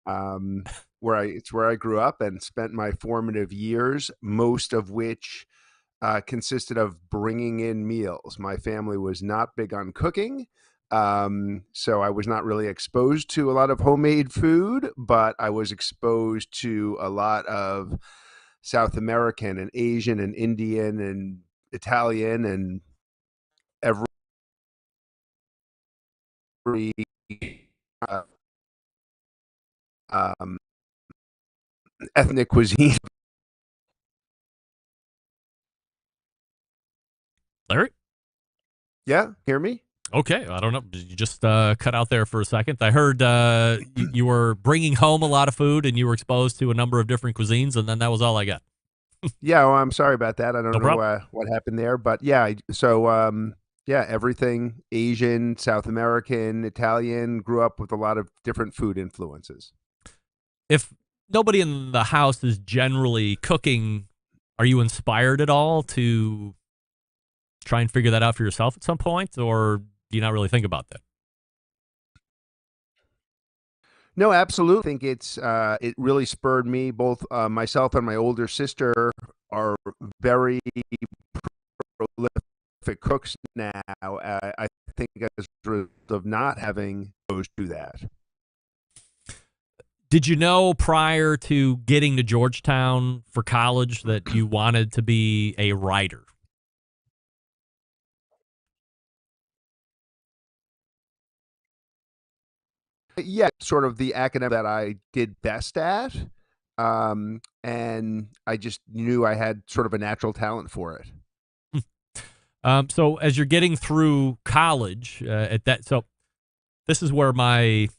It's where I grew up and spent my formative years, most of which consisted of bringing in meals. My family was not big on cooking, so I was not really exposed to a lot of homemade food, but I was exposed to a lot of South American and Asian and Indian and Italian and every ethnic cuisine. Larry? Yeah, hear me? Okay, I don't know. Did you just cut out there for a second? I heard you were bringing home a lot of food and you were exposed to a number of different cuisines, and then that was all I got. Yeah, well, I'm sorry about that. I don't No know problem. what happened there, but yeah, yeah, everything Asian, South American, Italian, grew up with a lot of different food influences. If nobody in the house is generally cooking, are you inspired at all to try and figure that out for yourself at some point, or do you not really think about that? No, absolutely. I think it really spurred me. Both myself and my older sister are very prolific cooks now. I think as a result of not having exposed to that. Did you know prior to getting to Georgetown for college that you wanted to be a writer? Yeah, sort of the academic that I did best at. And I just knew I had sort of a natural talent for it. So as you're getting through college, so this is where my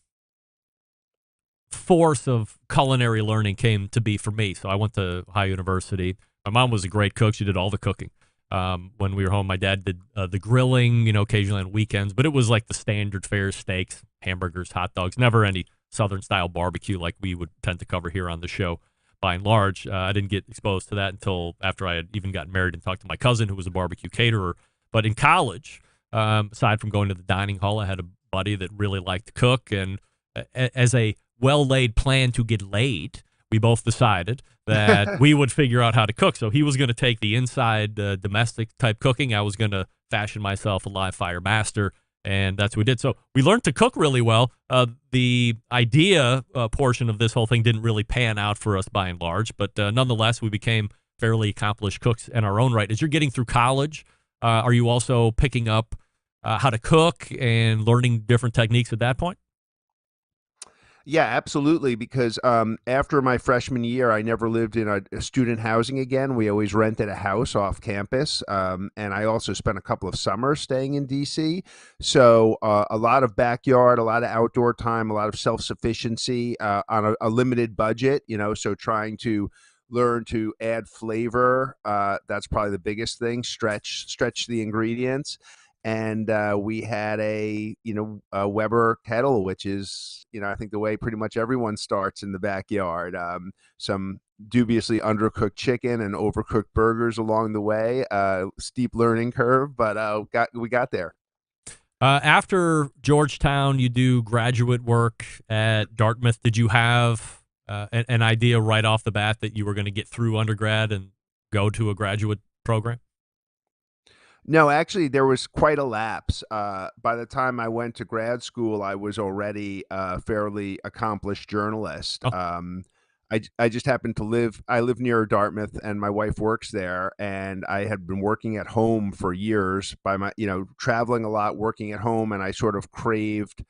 force of culinary learning came to be for me. So I went to Ohio University. My mom was a great cook. She did all the cooking. When we were home, my dad did the grilling, occasionally on weekends, but it was like the standard fare: steaks, hamburgers, hot dogs, never any Southern style barbecue like we would tend to cover here on the show. By and large, I didn't get exposed to that until after I had even gotten married and talked to my cousin who was a barbecue caterer. But in college, aside from going to the dining hall, I had a buddy that really liked to cook. And as a well-laid plan to get laid, we both decided that we would figure out how to cook. So he was going to take the inside domestic type cooking. I was going to fashion myself a live fire master. And that's what we did. So we learned to cook really well. The idea portion of this whole thing didn't really pan out for us by and large, but nonetheless, we became fairly accomplished cooks in our own right. As you're getting through college, are you also picking up how to cook and learning different techniques at that point? Yeah, absolutely. Because after my freshman year, I never lived in a student housing again. We always rented a house off campus. And I also spent a couple of summers staying in DC. So a lot of backyard, a lot of outdoor time, a lot of self-sufficiency on a limited budget, so trying to learn to add flavor. That's probably the biggest thing. Stretch the ingredients. And we had a Weber kettle, which is, I think the way pretty much everyone starts in the backyard. Some dubiously undercooked chicken and overcooked burgers along the way. Steep learning curve, but we got there. After Georgetown, you do graduate work at Dartmouth. Did you have an idea right off the bat that you were going to get through undergrad and go to a graduate program? No, actually, there was quite a lapse. By the time I went to grad school, I was already a fairly accomplished journalist. Oh. I just happened to I live near Dartmouth, and my wife works there, and I had been working at home for years traveling a lot, working at home, and I sort of craved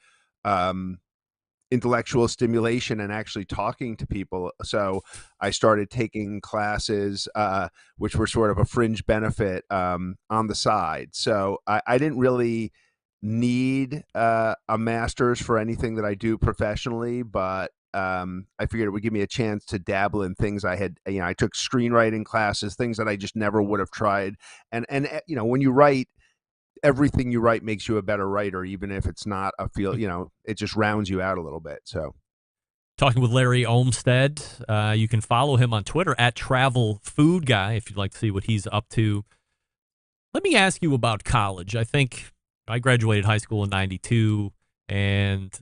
intellectual stimulation and actually talking to people. So I started taking classes, which were sort of a fringe benefit on the side. So I didn't really need a master's for anything that I do professionally, but I figured it would give me a chance to dabble in things I had. I took screenwriting classes, things that I just never would have tried. And when you write, everything you write makes you a better writer, even if it's not a field. It just rounds you out a little bit. So, talking with Larry Olmsted, you can follow him on Twitter at Travel Food Guy if you'd like to see what he's up to. Let me ask you about college. I think I graduated high school in '92, and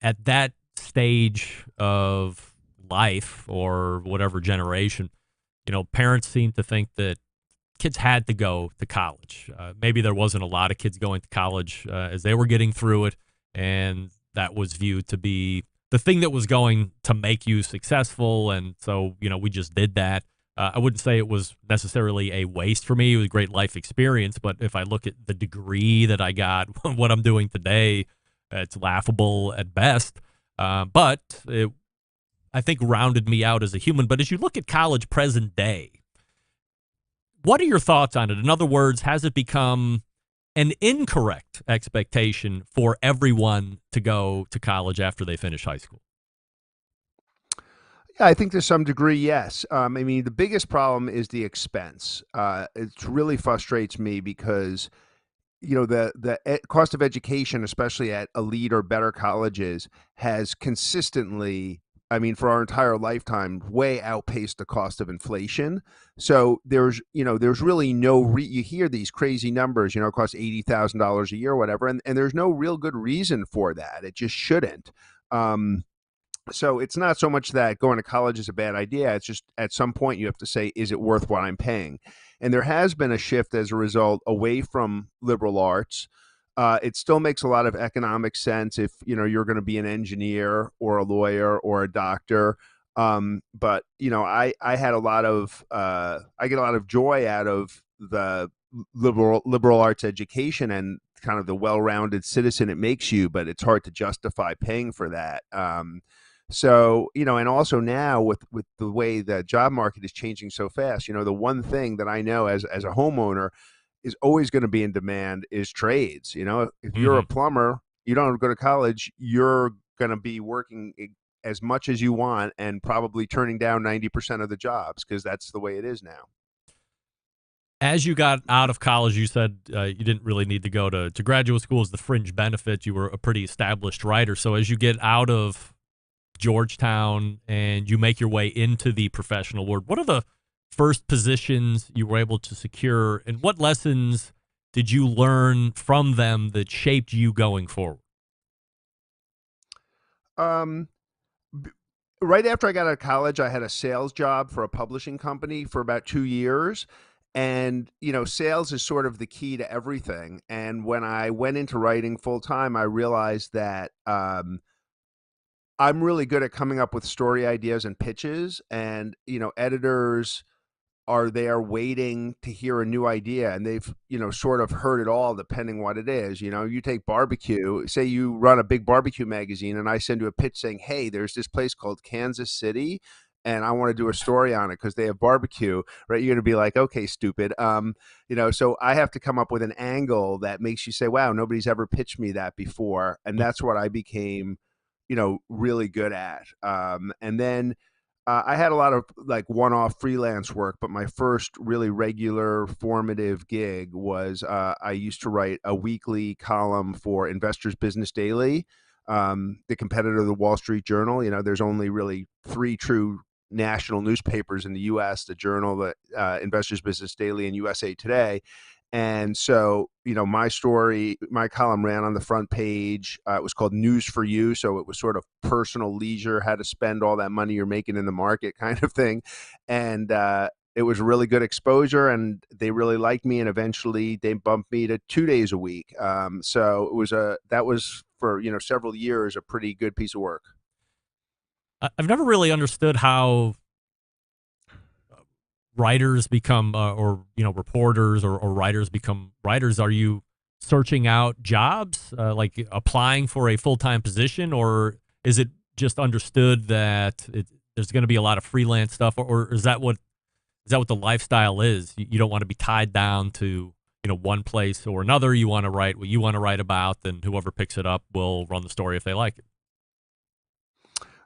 at that stage of life or whatever generation, parents seem to think that kids had to go to college. Maybe there wasn't a lot of kids going to college as they were getting through it, and that was viewed to be the thing that was going to make you successful, and so, we just did that. I wouldn't say it was necessarily a waste for me. It was a great life experience, but if I look at the degree that I got, what I'm doing today, it's laughable at best. But it, I think, rounded me out as a human. But as you look at college present day, what are your thoughts on it? In other words, has it become an incorrect expectation for everyone to go to college after they finish high school? Yeah, I think to some degree, yes. The biggest problem is the expense. It really frustrates me because, the cost of education, especially at elite or better colleges, has consistently, for our entire lifetime, way outpaced the cost of inflation. So there's really no you hear these crazy numbers, it costs $80,000 a year or whatever, and there's no real good reason for that. It just shouldn't. So it's not so much that going to college is a bad idea. It's just at some point you have to say, is it worth what I'm paying? And there has been a shift as a result away from liberal arts. It still makes a lot of economic sense if, you're going to be an engineer or a lawyer or a doctor. But, I had a lot of, I get a lot of joy out of the liberal arts education and kind of the well-rounded citizen it makes you, but it's hard to justify paying for that. So, and also now with the way the job market is changing so fast, the one thing that I know as a homeowner is always going to be in demand is trades. If you're a plumber, you don't go to college, you're going to be working as much as you want and probably turning down 90% of the jobs because that's the way it is now. As you got out of college, you said you didn't really need to go to graduate school as the fringe benefit. You were a pretty established writer. So as you get out of Georgetown and you make your way into the professional world, what are the first positions you were able to secure, and what lessons did you learn from them that shaped you going forward? Right after I got out of college, I had a sales job for a publishing company for about 2 years. And, sales is sort of the key to everything. And when I went into writing full time, I realized that I'm really good at coming up with story ideas and pitches. And, editors are there waiting to hear a new idea, and they've, sort of heard it all depending what it is. You take barbecue, say you run a big barbecue magazine, and I send you a pitch saying, hey, there's this place called Kansas City, and I want to do a story on it because they have barbecue, right? You're going to be like, okay, stupid. So I have to come up with an angle that makes you say, wow, nobody's ever pitched me that before. And that's what I became, really good at. And then I had a lot of like one-off freelance work, but my first really regular formative gig was I used to write a weekly column for Investors Business Daily, the competitor of the Wall Street Journal. There's only really 3 true national newspapers in the U.S., the Journal, the Investors Business Daily, and USA Today. And so, my column ran on the front page. It was called News for You. So it was sort of personal leisure, how to spend all that money you're making in the market kind of thing. And it was really good exposure, and they really liked me. And eventually they bumped me to 2 days a week. So that was for, several years, a pretty good piece of work. I've never really understood how writers become, reporters or writers become writers. Are you searching out jobs, like applying for a full-time position, or is it just understood that there's going to be a lot of freelance stuff, or is that what the lifestyle is? You don't want to be tied down to one place or another. You want to write what you want to write about, and whoever picks it up will run the story if they like it.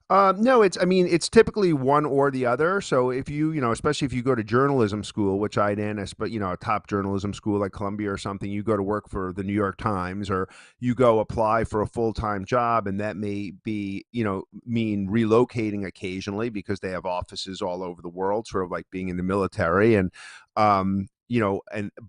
No, it's typically one or the other. So if especially if you go to journalism school, which I did, a top journalism school like Columbia or something, you go to work for the New York Times, or you go apply for a full-time job, and that may be, mean relocating occasionally because they have offices all over the world, sort of like being in the military. And,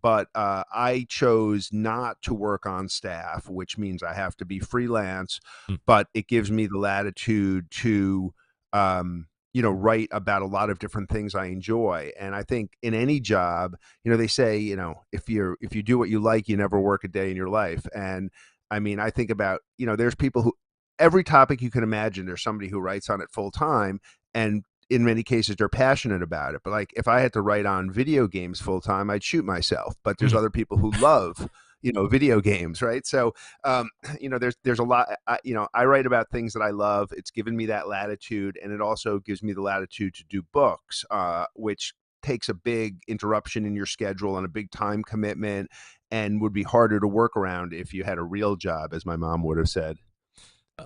but I chose not to work on staff, which means I have to be freelance, but it gives me the latitude to, write about a lot of different things I enjoy. And I think in any job, they say, if you do what you like, you never work a day in your life. And I mean, I think about, there's people who, every topic you can imagine, there's somebody who writes on it full time, and in many cases they're passionate about it. But like, if I had to write on video games full time, I'd shoot myself. But there's other people who love, video games, right? So, there's a lot, I write about things that I love. It's given me that latitude, and it also gives me the latitude to do books, which takes a big interruption in your schedule and a big time commitment, and would be harder to work around if you had a real job, as my mom would have said.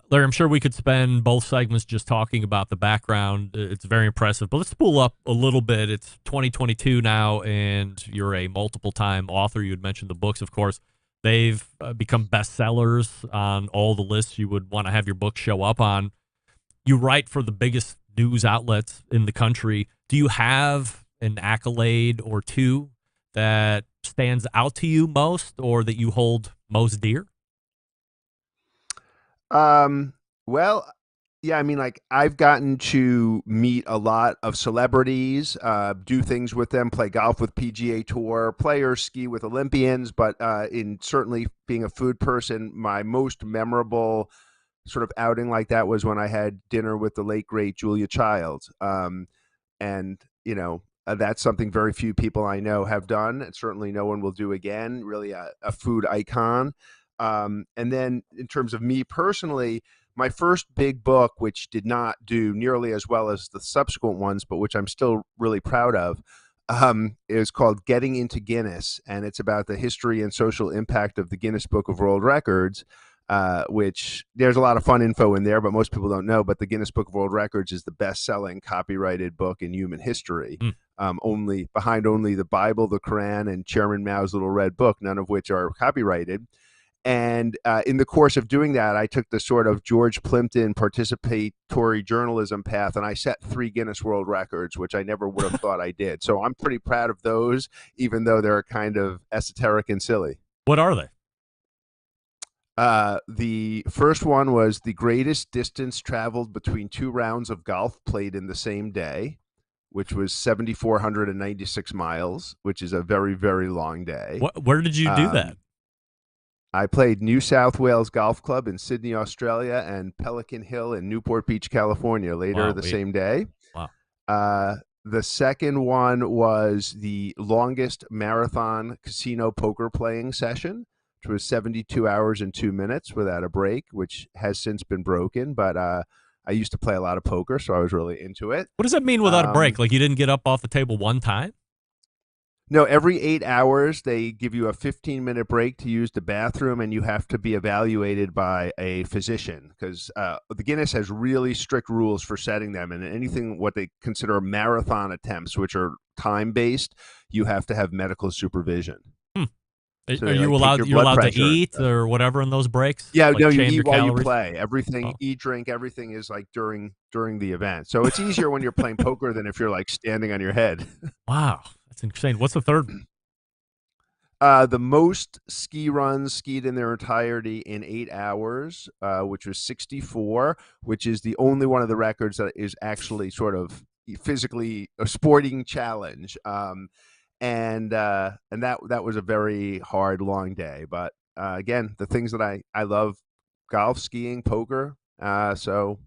Larry, I'm sure we could spend both segments just talking about the background. It's very impressive. But let's spool up a little bit. It's 2022 now, and you're a multiple-time author. You had mentioned the books, of course. They've become bestsellers on all the lists you would want to have your book show up on. You write for the biggest news outlets in the country. Do you have an accolade or two that stands out to you most, or that you hold most dear? Well, yeah, I mean, like, I've gotten to meet a lot of celebrities, do things with them, play golf with PGA Tour players, ski with Olympians, but in certainly being a food person, my most memorable sort of outing like that was when I had dinner with the late, great Julia Childs. And, that's something very few people I know have done, and certainly no one will do again, really a food icon. And then in terms of me personally, my first big book, which did not do nearly as well as the subsequent ones, but which I'm still really proud of, is called Getting into Guinness. And it's about the history and social impact of the Guinness Book of World Records, which there's a lot of fun info in there, but most people don't know. But the Guinness Book of World Records is the best-selling copyrighted book in human history, only the Bible, the Quran, and Chairman Mao's Little Red Book, none of which are copyrighted. And in the course of doing that, I took the sort of George Plimpton participatory journalism path, and I set 3 Guinness World Records, which I never would have thought I did. So I'm pretty proud of those, even though they're kind of esoteric and silly. What are they? The first one was the greatest distance traveled between 2 rounds of golf played in the same day, which was 7,496 miles, which is a very, very long day. Where did you do that? I played New South Wales Golf Club in Sydney, Australia, and Pelican Hill in Newport Beach, California later same day. Wow. The second one was the longest marathon casino poker playing session, which was 72 hours and 2 minutes without a break, which has since been broken. But I used to play a lot of poker, so I was really into it. What does that mean without a break? Like, you didn't get up off the table one time? No, every 8 hours, they give you a 15-minute break to use the bathroom, and you have to be evaluated by a physician, because the Guinness has really strict rules for setting them, and anything what they consider marathon attempts, which are time-based, you have to have medical supervision. So are you allowed? You're allowed to eat or whatever in those breaks? Yeah, like no, you change eat your while calories? you play. Everything, eat, drink, everything is like during the event. So it's easier when you're playing poker than if you're like standing on your head. Wow, that's insane. What's the third? The most ski runs skied in their entirety in 8 hours, which was 64, which is the only one of the records that is actually sort of physically a sporting challenge. And that was a very hard, long day. But again, the things that I love: golf, skiing, poker. So,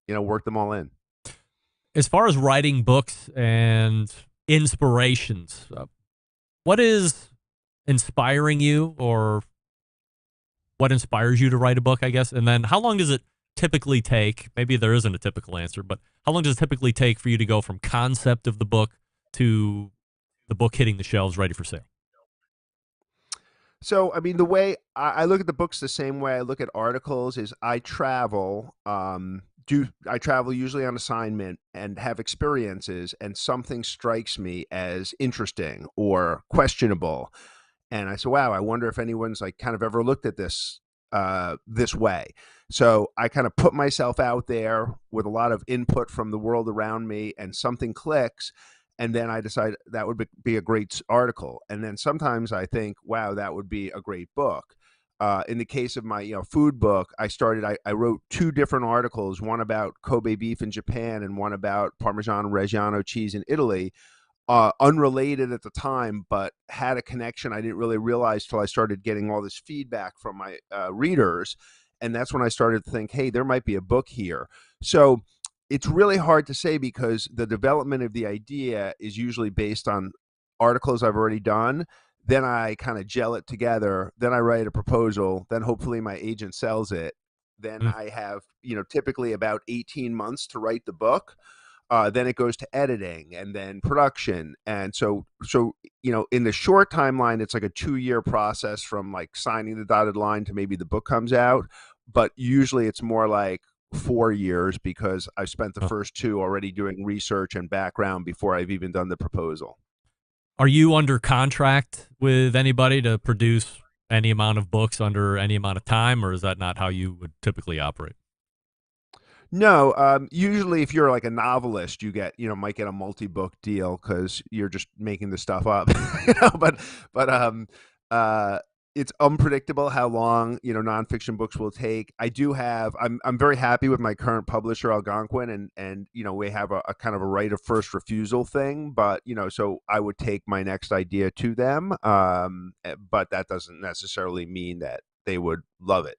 work them all in. As far as writing books and inspirations, what is inspiring you, or what inspires you to write a book, I guess? And then how long does it typically take, maybe there isn't a typical answer, but how long does it typically take for you to go from concept of the book to the book hitting the shelves ready for sale? So, I mean, the way I look at the books the same way I look at articles is I travel, I travel usually on assignment and have experiences, and something strikes me as interesting or questionable. And I said, wow, I wonder if anyone's like kind of ever looked at this this way. So I kind of put myself out there with a lot of input from the world around me, and something clicks. And then I decide that would be a great article. And then sometimes I think, wow, that would be a great book. In the case of my food book, I wrote 2 different articles, one about Kobe beef in Japan and one about Parmesan Reggiano cheese in Italy. Unrelated at the time, but had a connection I didn't really realize till I started getting all this feedback from my readers. And that's when I started to think, hey, there might be a book here. So it's really hard to say because the development of the idea is usually based on articles I've already done. Then I kind of gel it together. Then I write a proposal. Then hopefully my agent sells it. Then I have, typically about 18 months to write the book. Then it goes to editing and then production. And so, in the short timeline, it's like a 2-year process from like signing the dotted line to maybe the book comes out. But usually it's more like 4 years because I've spent the first 2 already doing research and background before I've even done the proposal. Are you under contract with anybody to produce any amount of books under any amount of time, or is that not how you would typically operate? No, usually if you're like a novelist, you get, might get a multi-book deal because you're just making the stuff up, but it's unpredictable how long, nonfiction books will take. I'm very happy with my current publisher, Algonquin, and we have a kind of a right of first refusal thing, but, so I would take my next idea to them. But that doesn't necessarily mean that they would love it.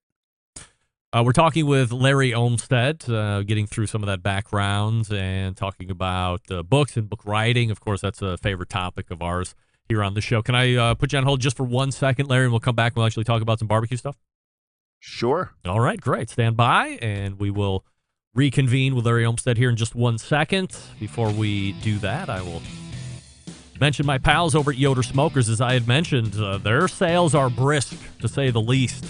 We're talking with Larry Olmsted, getting through some of that background and talking about books and book writing. Of course, that's a favorite topic of ours here on the show. Can I put you on hold just for 1 second, Larry, and we'll come back and we'll actually talk about some barbecue stuff? Sure. All right, great. Stand by, and we will reconvene with Larry Olmsted here in just 1 second. Before we do that, I will mention my pals over at Yoder Smokers. As I had mentioned, their sales are brisk, to say the least.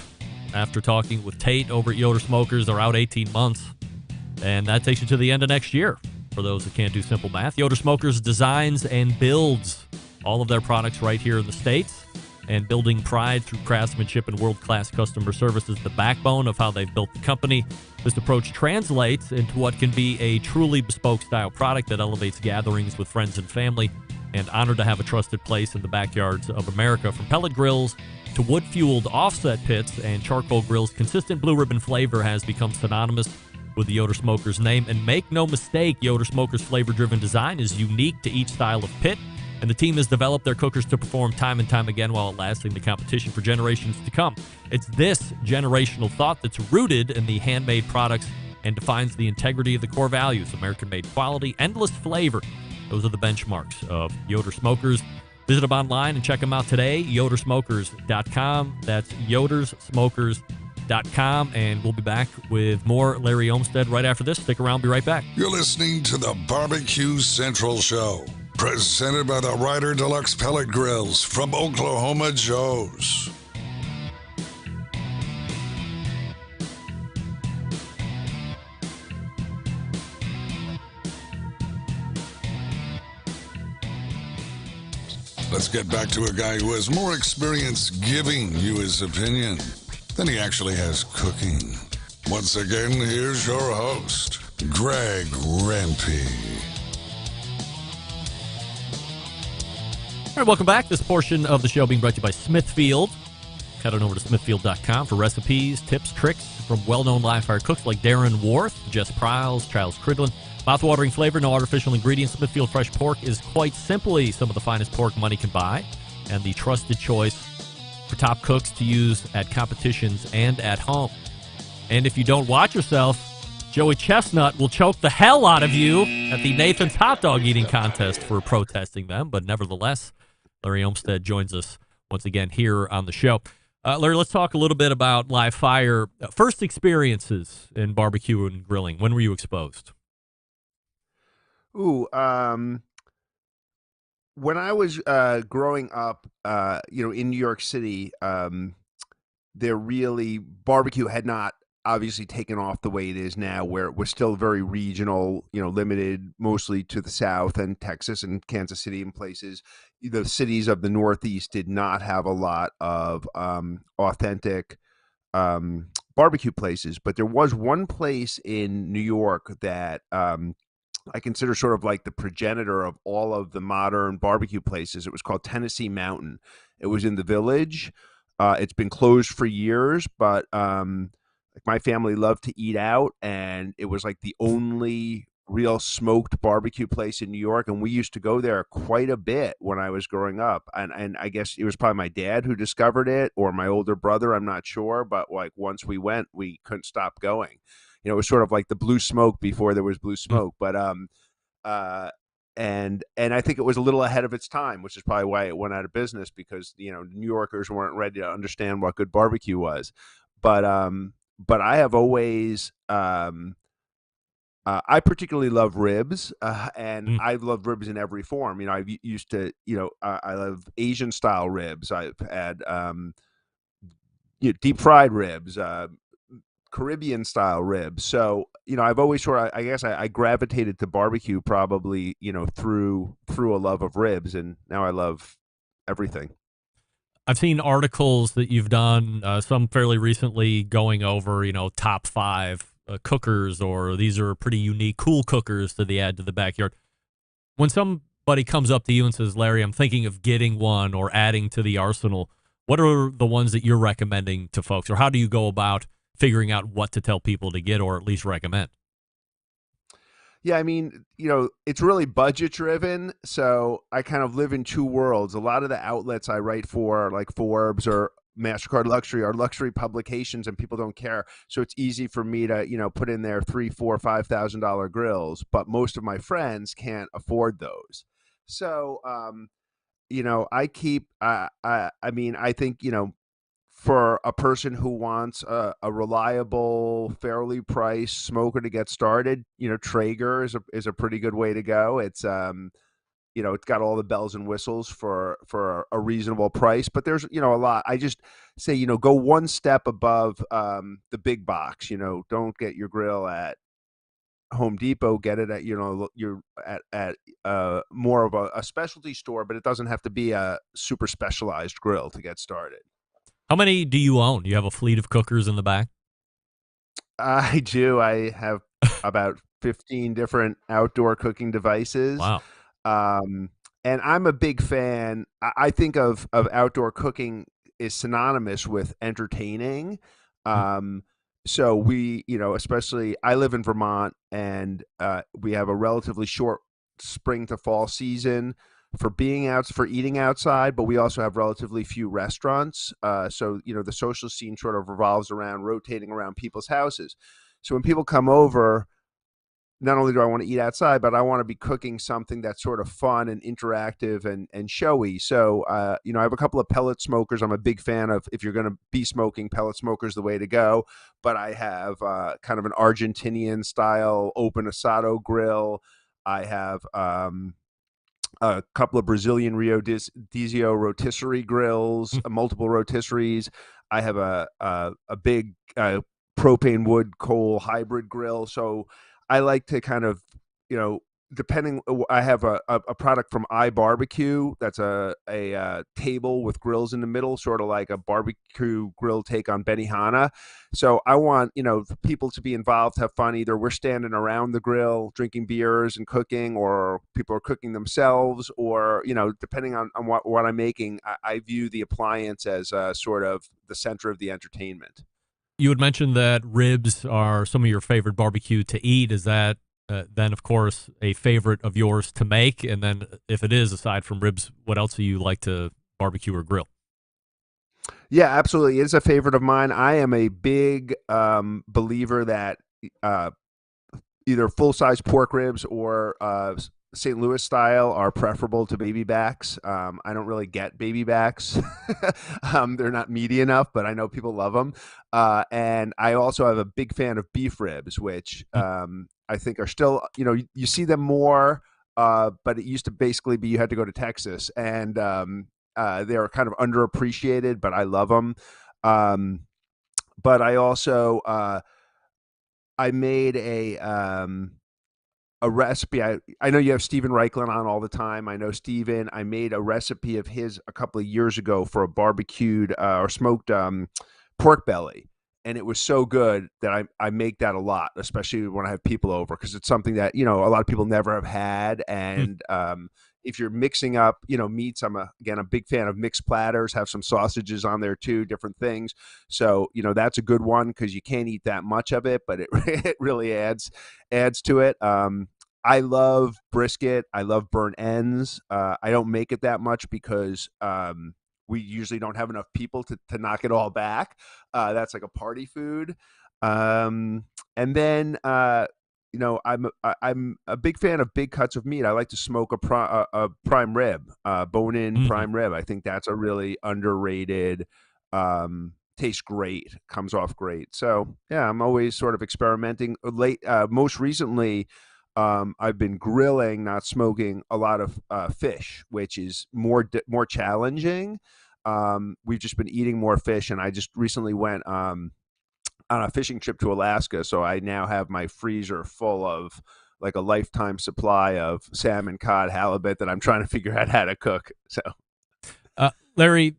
After talking with Tate over at Yoder Smokers, they're out 18 months, and that takes you to the end of next year. For those that can't do simple math, Yoder Smokers designs and builds all of their products right here in the States, and building pride through craftsmanship and world-class customer service is the backbone of how they've built the company. This approach translates into what can be a truly bespoke style product that elevates gatherings with friends and family, and honored to have a trusted place in the backyards of America. From pellet grills to wood-fueled offset pits and charcoal grills, consistent blue ribbon flavor has become synonymous with the Yoder Smokers name. And make no mistake, Yoder Smokers flavor-driven design is unique to each style of pit, and the team has developed their cookers to perform time and time again while outlasting the competition for generations to come. It's this generational thought that's rooted in the handmade products and defines the integrity of the core values: American-made quality, endless flavor. Those are the benchmarks of Yoder Smokers. Visit them online and check them out today, yodersmokers.com. That's yodersmokers.com. And we'll be back with more Larry Olmsted right after this. Stick around. Be right back. You're listening to the Barbecue Central Show, presented by the Ryder Deluxe Pellet Grills from Oklahoma Joe's. Let's get back to a guy who has more experience giving you his opinion than he actually has cooking. Once again, here's your host, Greg Rempe. All right, welcome back. This portion of the show being brought to you by Smithfield. Head on over to smithfield.com for recipes, tips, tricks from well-known live-fire cooks like Darren Worth, Jess Prowse, Charles Cridlin. Mouth-watering flavor, no artificial ingredients. Smithfield Fresh Pork is quite simply some of the finest pork money can buy, and the trusted choice for top cooks to use at competitions and at home. And if you don't watch yourself, Joey Chestnut will choke the hell out of you at the Nathan's Hot Dog Eating Contest for protesting them. But nevertheless, Larry Olmsted joins us once again here on the show. Larry, let's talk a little bit about live fire. First experiences in barbecue and grilling. When were you exposed? Ooh, when I was growing up, in New York City, barbecue had not obviously taken off the way it is now, where it was still very regional, limited mostly to the South and Texas and Kansas City and places. The cities of the Northeast did not have a lot of authentic barbecue places, but there was one place in New York that I consider sort of like the progenitor of all of the modern barbecue places. It was called Tennessee Mountain. It was in the Village. It's been closed for years, but my family loved to eat out, and it was like the only real smoked barbecue place in New York, and we used to go there quite a bit when I was growing up. And I guess it was probably my dad who discovered it, or my older brother, I'm not sure, but like once we went, we couldn't stop going. It was sort of like the blue smoke before there was blue smoke. But and I think it was a little ahead of its time, which is probably why it went out of business, because New Yorkers weren't ready to understand what good barbecue was. But I have always I particularly love ribs, and I love ribs in every form. I used to, I love Asian style ribs. I've had deep fried ribs, Caribbean style ribs. So, I've always I guess I gravitated to barbecue probably, through a love of ribs, and now I love everything. I've seen articles that you've done, some fairly recently, going over, top 5 cookers, or these are pretty unique, cool cookers to add to the backyard. When somebody comes up to you and says, Larry, I'm thinking of getting one or adding to the arsenal, what are the ones that you're recommending to folks, or how do you go about figuring out what to tell people to get, or at least recommend? Yeah, I mean, it's really budget driven. So I kind of live in two worlds. A lot of the outlets I write for, like Forbes or MasterCard Luxury, are luxury publications, and people don't care. So it's easy for me to, put in there $3,000, $4,000, $5,000 grills, but most of my friends can't afford those. So, I keep, I mean, I think, for a person who wants a reliable, fairly priced smoker to get started, Traeger is a pretty good way to go. It's it's got all the bells and whistles for a reasonable price, but there's a lot. I just say go one step above the big box. Don't get your grill at Home Depot. Get it at you're at more of a specialty store, but it doesn't have to be a super specialized grill to get started. How many do you own? Do you have a fleet of cookers in the back? I do. I have about 15 different outdoor cooking devices. Wow. And I'm a big fan. I think of outdoor cooking is synonymous with entertaining. So we, especially I live in Vermont, and we have a relatively short spring to fall season for eating outside, but we also have relatively few restaurants. So, the social scene sort of revolves around rotating around people's houses. So when people come over, not only do I want to eat outside, but I want to be cooking something that's sort of fun and interactive and showy. So, I have a couple of pellet smokers. I'm a big fan of, if you're going to be smoking, pellet smokers the way to go. But I have kind of an Argentinian style open asado grill. I have a couple of Brazilian Rio Dizio rotisserie grills, multiple rotisseries. I have a big propane wood coal hybrid grill. So I like to kind of, depending, I have a product from iBarbecue that's a table with grills in the middle, sort of like a barbecue grill take on Benihana. So I want, people to be involved, have fun. Either we're standing around the grill, drinking beers and cooking, or people are cooking themselves, or, depending on what I'm making, I view the appliance as sort of the center of the entertainment. You had mentioned that ribs are some of your favorite barbecue to eat. Is that then, of course, a favorite of yours to make? And then if it is, aside from ribs, what else do you like to barbecue or grill? Yeah, absolutely. It's a favorite of mine. I am a big believer that either full-size pork ribs or St. Louis style are preferable to baby backs. I don't really get baby backs. They're not meaty enough, but I know people love them. And I also have a big fan of beef ribs, which I think are still, you see them more, but it used to basically be you had to go to Texas, and they're kind of underappreciated, but I love them. But I also, I made a recipe. I know you have Steven Raichlen on all the time. I know Steven. I made a recipe of his a couple of years ago for a barbecued or smoked pork belly. And it was so good that I make that a lot, especially when I have people over, because it's something that, a lot of people never have had. And if you're mixing up, meats, I'm a big fan of mixed platters, have some sausages on there too, different things. So, that's a good one because you can't eat that much of it, but it really adds to it. I love brisket. I love burnt ends. I don't make it that much because we usually don't have enough people to knock it all back. That's like a party food. And then, I'm a big fan of big cuts of meat. I like to smoke a prime rib, bone-in prime rib. I think that's a really underrated, tastes great, comes off great. So yeah, I'm always sort of experimenting. Most recently, I've been grilling, not smoking, a lot of fish, which is more challenging. We've just been eating more fish, and I just recently went on a fishing trip to Alaska, so I now have my freezer full of like a lifetime supply of salmon, cod, halibut that I'm trying to figure out how to cook. So, Larry,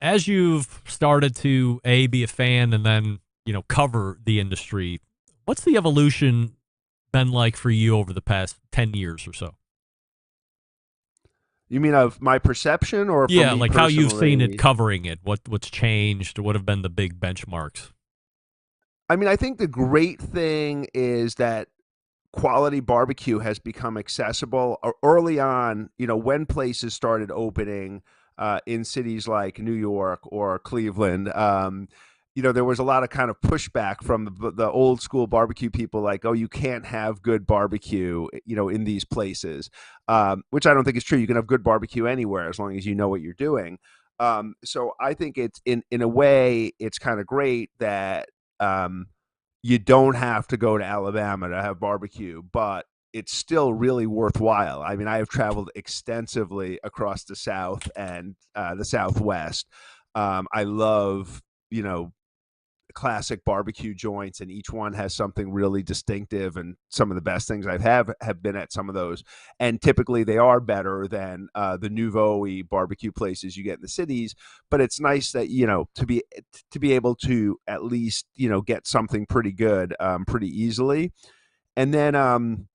as you've started to be a fan and then cover the industry, what's the evolution been like for you over the past 10 years or so? You mean of my perception, or yeah, me like how you've seen personally? it, covering it? What's changed? What have been the big benchmarks? I mean, I think the great thing is that quality barbecue has become accessible early on. When places started opening in cities like New York or Cleveland, there was a lot of kind of pushback from the old school barbecue people, like, oh, you can't have good barbecue, in these places, which I don't think is true. You can have good barbecue anywhere as long as you know what you're doing. So I think it's in a way, it's kind of great that you don't have to go to Alabama to have barbecue, but it's still really worthwhile. I mean, I have traveled extensively across the South and the Southwest. I love, classic barbecue joints, and each one has something really distinctive, and some of the best things I have been at some of those, and typically they are better than the nouveau-y barbecue places you get in the cities. But it's nice that to be able to at least get something pretty good pretty easily. And then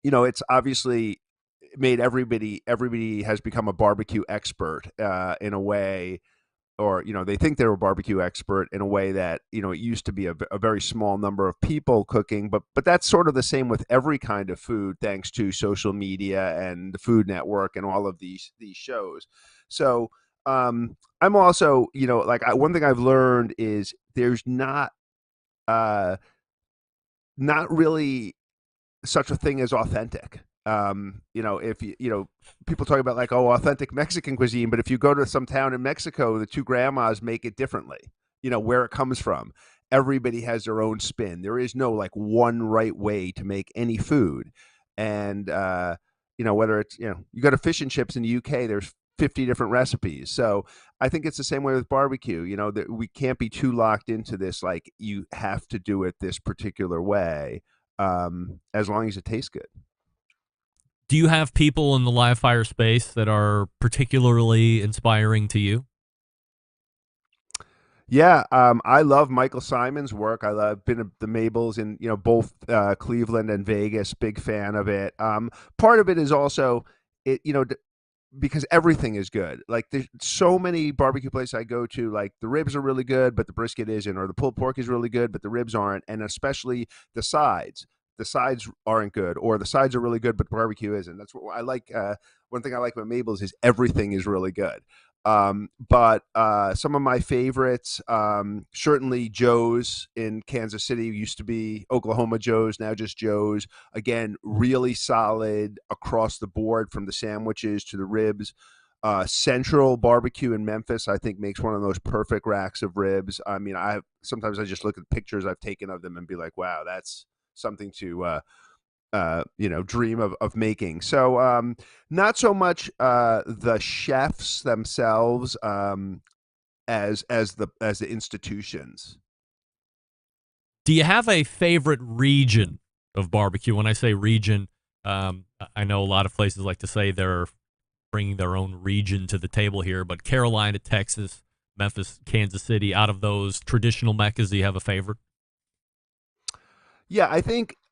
it's obviously made everybody has become a barbecue expert in a way, or they think they're a barbecue expert in a way that it used to be a very small number of people cooking, but that's sort of the same with every kind of food, thanks to social media and the Food Network and all of these shows. So I'm also one thing I've learned is there's not really such a thing as authentic. If people talk about like, oh, authentic Mexican cuisine, but if you go to some town in Mexico, the two grandmas make it differently, where it comes from. Everybody has their own spin. There is no like one right way to make any food. And, whether it's, you go to fish and chips in the UK, there's 50 different recipes. So I think it's the same way with barbecue, that we can't be too locked into this, like you have to do it this particular way, as long as it tastes good. Do you have people in the live fire space that are particularly inspiring to you? Yeah, I love Michael Simon's work. Been at the Mabels in both Cleveland and Vegas. Big fan of it. Part of it is also because everything is good. Like there's so many barbecue places I go to, like the ribs are really good, but the brisket isn't, or the pulled pork is really good, but the ribs aren't, and especially the sides. The sides aren't good, or the sides are really good, but the barbecue isn't. That's what I like. One thing I like about Mabel's is everything is really good. But some of my favorites, certainly Joe's in Kansas City, used to be Oklahoma Joe's, now just Joe's. Again, really solid across the board from the sandwiches to the ribs. Central Barbecue in Memphis, I think, makes one of those perfect racks of ribs. I mean, sometimes I just look at pictures I've taken of them and be like, wow, that's something to dream of making. So not so much the chefs themselves as the institutions. Do you have a favorite region of barbecue? When I say region, I know a lot of places like to say they're bringing their own region to the table here, but Carolina, Texas, Memphis, Kansas City, out of those traditional meccas, do you have a favorite? Yeah,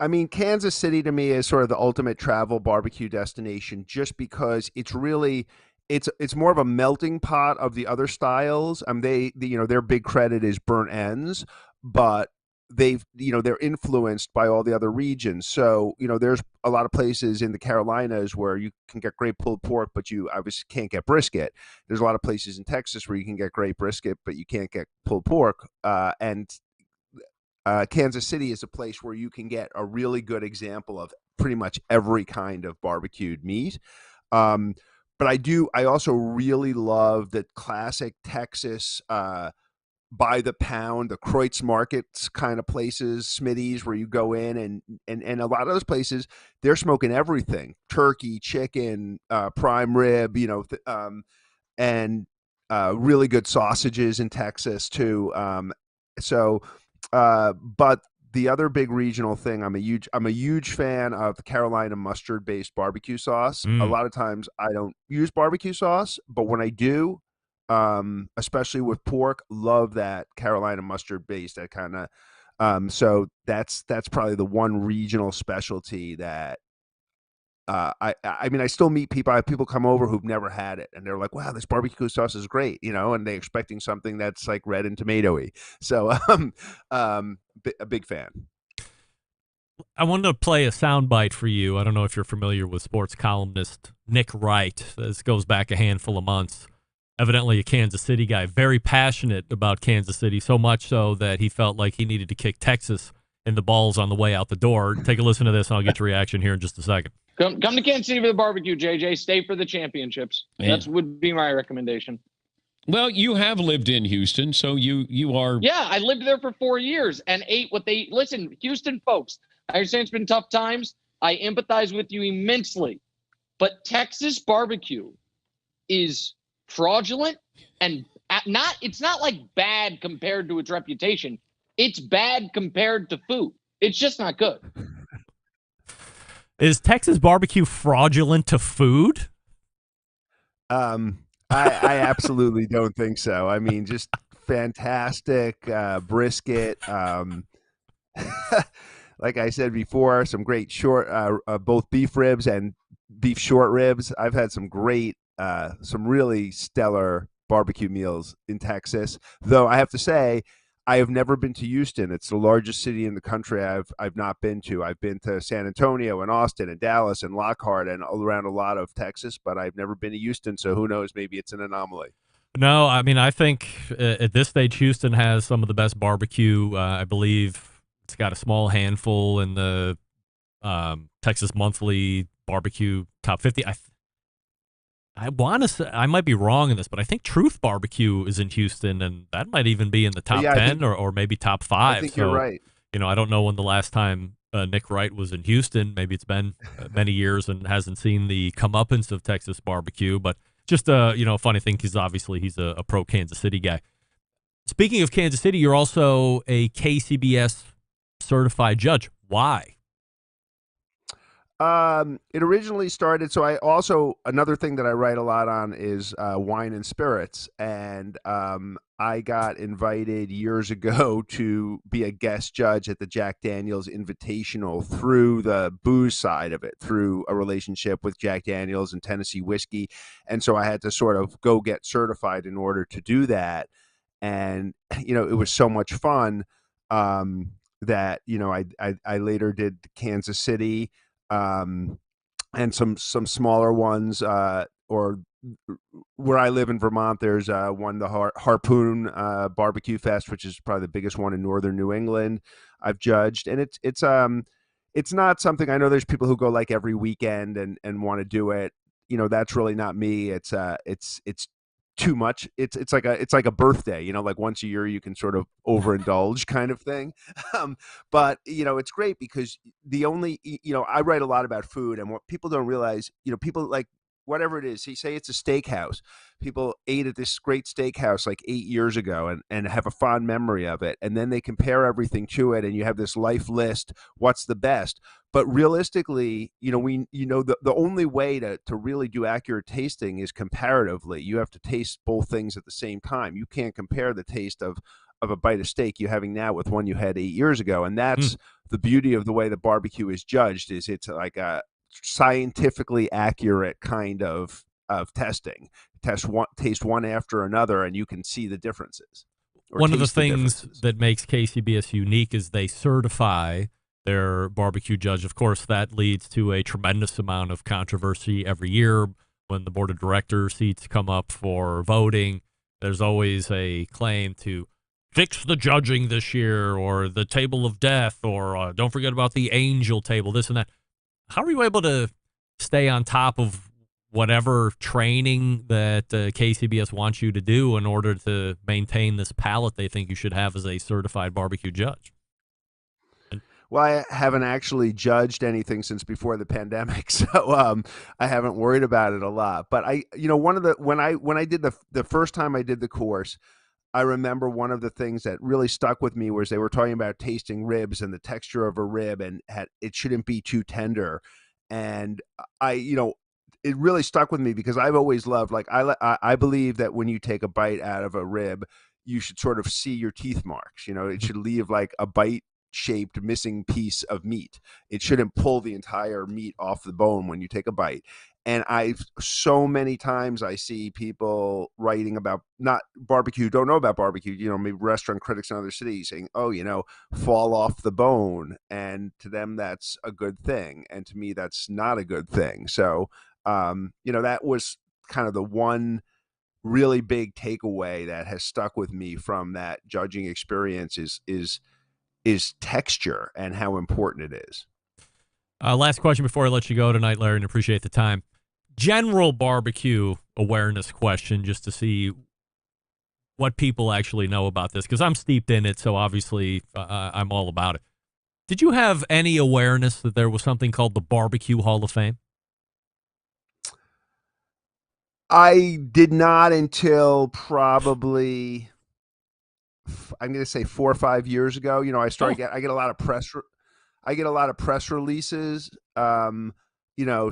I mean, Kansas City to me is sort of the ultimate travel barbecue destination, just because it's really, it's more of a melting pot of the other styles. Their big credit is burnt ends, but they're influenced by all the other regions. So, there's a lot of places in the Carolinas where you can get great pulled pork, but you obviously can't get brisket. There's a lot of places in Texas where you can get great brisket, but you can't get pulled pork. And Kansas City is a place where you can get a really good example of pretty much every kind of barbecued meat. But I also really love the classic Texas, by the pound, the Kreutz markets kind of places, Smitty's, where you go in and a lot of those places, they're smoking everything: turkey, chicken, prime rib, and really good sausages in Texas too. But the other big regional thing, I'm a huge fan of the Carolina mustard based barbecue sauce. A lot of times I don't use barbecue sauce, but when I do, especially with pork, love that Carolina mustard based, that kind of, so that's probably the one regional specialty that, I mean, I still meet people. I have people come over who've never had it, and they're like, "Wow, this barbecue sauce is great," and they're expecting something that's like red and tomatoey. So, a big fan. I wanted to play a soundbite for you. I don't know if you're familiar with sports columnist Nick Wright. This goes back a handful of months. Evidently a Kansas City guy, very passionate about Kansas City, so much so that he felt like he needed to kick Texas in the balls on the way out the door. Take a listen to this, and I'll get your reaction here in just a second. Come to Kansas City for the barbecue, JJ. Stay for the championships. Yeah. That would be my recommendation. Well, you have lived in Houston, so you are. Yeah, I lived there for 4 years and ate what they. Listen, Houston folks, I understand it's been tough times. I empathize with you immensely. But Texas barbecue is fraudulent and it's not like bad compared to its reputation. It's bad compared to food. It's just not good. Is Texas barbecue fraudulent to food? I absolutely don't think so. I mean, just fantastic brisket. Like I said before, some great short, both beef ribs and beef short ribs. I've had some great, some really stellar barbecue meals in Texas. Though I have to say, I have never been to Houston. It's the largest city in the country I've not been to. I've been to San Antonio and Austin and Dallas and Lockhart and all around a lot of Texas, but I've never been to Houston. So who knows? Maybe it's an anomaly. No, I mean, I think at this stage, Houston has some of the best barbecue. I believe it's got a small handful in the Texas Monthly Barbecue Top 50. I want to say, I might be wrong in this, but I think Truth Barbecue is in Houston, and that might even be in the top 10 or maybe top 5. I think you're right. I don't know when the last time Nick Wright was in Houston. Maybe it's been many years and hasn't seen the comeuppance of Texas barbecue, but just a funny thing because obviously he's a pro Kansas City guy. Speaking of Kansas City, you're also a KCBS certified judge. Why? It originally started, so I also, another thing that I write a lot on is wine and spirits, and I got invited years ago to be a guest judge at the Jack Daniel's Invitational through the booze side of it, through a relationship with Jack Daniel's and Tennessee Whiskey, and so I had to sort of go get certified in order to do that, and it was so much fun that I later did Kansas City. And some smaller ones, or where I live in Vermont, there's one, the Harpoon Barbecue Fest, which is probably the biggest one in northern New England. I've judged, and it's not something, I know there's people who go like every weekend and want to do it. That's really not me. It's too much. It's like a birthday, like once a year you can sort of overindulge kind of thing. But it's great because I write a lot about food, and what people don't realize, people like, whatever it is, say it's a steakhouse. People ate at this great steakhouse like 8 years ago and have a fond memory of it. And then they compare everything to it, and you have this life list, what's the best. But realistically, the only way to really do accurate tasting is comparatively. You have to taste both things at the same time. You can't compare the taste of a bite of steak you're having now with one you had 8 years ago. And that's the beauty of the way the barbecue is judged, is it's like a scientifically accurate kind of testing. Taste one after another, and you can see the differences. One of the things that makes KCBS unique is they certify their barbecue judge. Of course, that leads to a tremendous amount of controversy every year when the board of directors seats come up for voting. There's always a claim to fix the judging this year, or the table of death, or don't forget about the angel table, this and that. How are you able to stay on top of whatever training that KCBS wants you to do in order to maintain this palate they think you should have as a certified barbecue judge? Well, I haven't actually judged anything since before the pandemic, so I haven't worried about it a lot. But when I did the first time I did the course, I remember one of the things that really stuck with me was they were talking about tasting ribs and the texture of a rib, and it shouldn't be too tender. And it really stuck with me because I've always loved, like, I believe that when you take a bite out of a rib, you should sort of see your teeth marks. It should leave like a bite-shaped missing piece of meat. It shouldn't pull the entire meat off the bone when you take a bite. And so many times I see people writing about not barbecue, don't know about barbecue, maybe restaurant critics in other cities saying, fall off the bone. And to them, that's a good thing. And to me, that's not a good thing. So, that was kind of the one really big takeaway that has stuck with me from that judging experience is texture and how important it is. Last question before I let you go tonight, Larry, and appreciate the time. General barbecue awareness question, just to see what people actually know about this, because I'm steeped in it, so obviously I'm all about it. Did you have any awareness that there was something called the Barbecue Hall of Fame? I did not until probably, I'm going to say 4 or 5 years ago. I get a lot of press releases.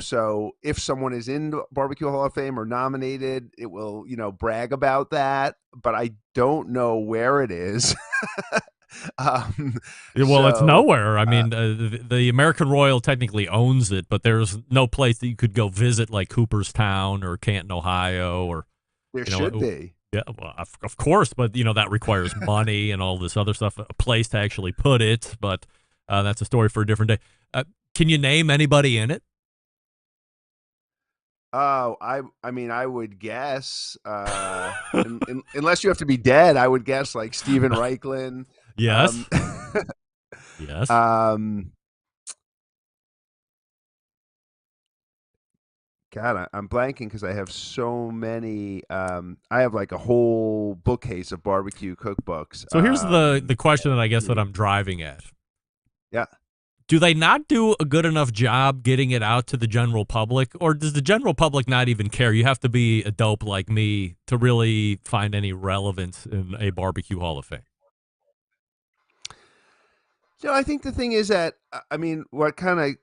So if someone is in the Barbecue Hall of Fame or nominated, it will, brag about that, but I don't know where it is. It's nowhere. I mean, the American Royal technically owns it, but there's no place that you could go visit, like Cooperstown or Canton, Ohio, or there should be. Yeah, well, of course, but that requires money and all this other stuff, a place to actually put it. But that's a story for a different day. Can you name anybody in it? Oh, I mean, I would guess, unless you have to be dead, I would guess like Steven Raichlen. Yes. Yes. God, I'm blanking because I have so many. I have like a whole bookcase of barbecue cookbooks. So here's the question that I guess that I'm driving at. Yeah. Do they not do a good enough job getting it out to the general public, or does the general public not even care? You have to be a dope like me to really find any relevance in a Barbecue Hall of Fame. I think the thing is that, what kind of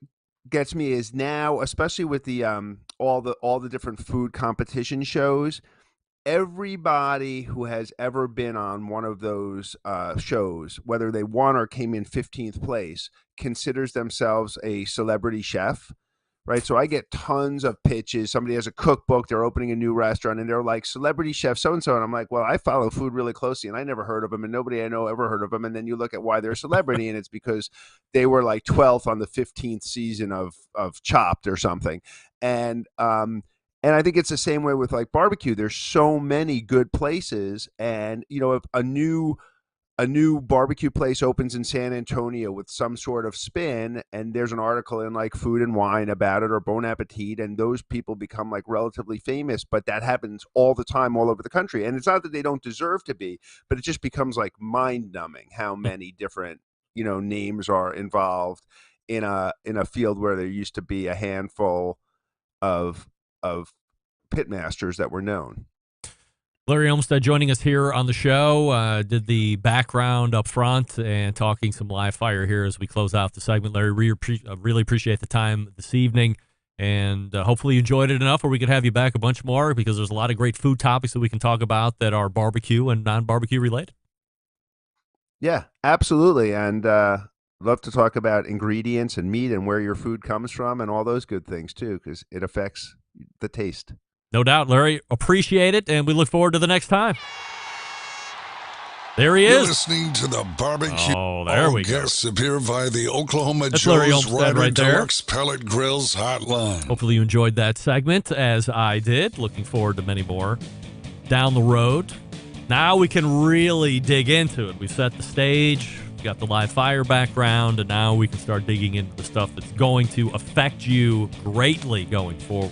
gets me is now, especially with the all the different food competition shows, everybody who has ever been on one of those shows, whether they won or came in 15th place, considers themselves a celebrity chef, right? So I get tons of pitches. Somebody has a cookbook, they're opening a new restaurant, and they're like, celebrity chef so-and-so. And I'm like, well, I follow food really closely, and I never heard of them, and nobody I know ever heard of them. And then you look at why they're a celebrity, and it's because they were like 12th on the 15th season of Chopped or something. And And I think it's the same way with like barbecue. There's so many good places, and if a new barbecue place opens in San Antonio with some sort of spin, and there's an article in like Food and Wine about it or Bon Appetit, and those people become like relatively famous, but that happens all the time all over the country. And it's not that they don't deserve to be, but it just becomes like mind-numbing how many different names are involved in a field where there used to be a handful of pitmasters that were known. Larry Olmsted joining us here on the show, did the background up front and talking some live fire here as we close out the segment. Larry, really appreciate the time this evening, and hopefully you enjoyed it enough where we could have you back a bunch more, because there's a lot of great food topics that we can talk about that are barbecue and non-barbecue related. Yeah, absolutely. And love to talk about ingredients and meat and where your food comes from and all those good things too, because it affects the taste. No doubt, Larry. Appreciate it, and we look forward to the next time. There he is. You're listening to the barbecue. Oh, there we go. Guests appear via the Oklahoma That's Larry Joe's Olmsted Rider right there. Deluxe Pellet Grills Hotline. Hopefully you enjoyed that segment, as I did. Looking forward to many more down the road. Now we can really dig into it. We've set the stage. We got the live fire background, and now we can start digging into the stuff that's going to affect you greatly going forward.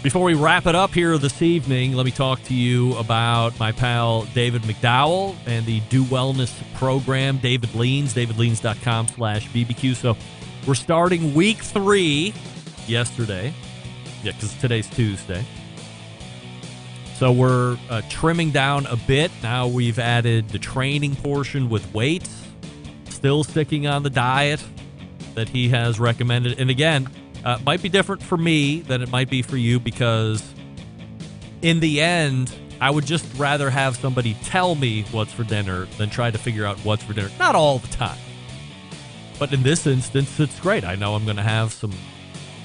Before we wrap it up here this evening, let me talk to you about my pal David McDowell and the Do Wellness program, David Leans, davidleans.com/BBQ. So we're starting week 3 yesterday. Yeah, because today's Tuesday. So we're trimming down a bit. Now we've added the training portion with weights, still sticking on the diet that he has recommended. And again, might be different for me than it might be for you, because in the end, I would just rather have somebody tell me what's for dinner than try to figure out what's for dinner. Not all the time. But in this instance, it's great. I know I'm going to have some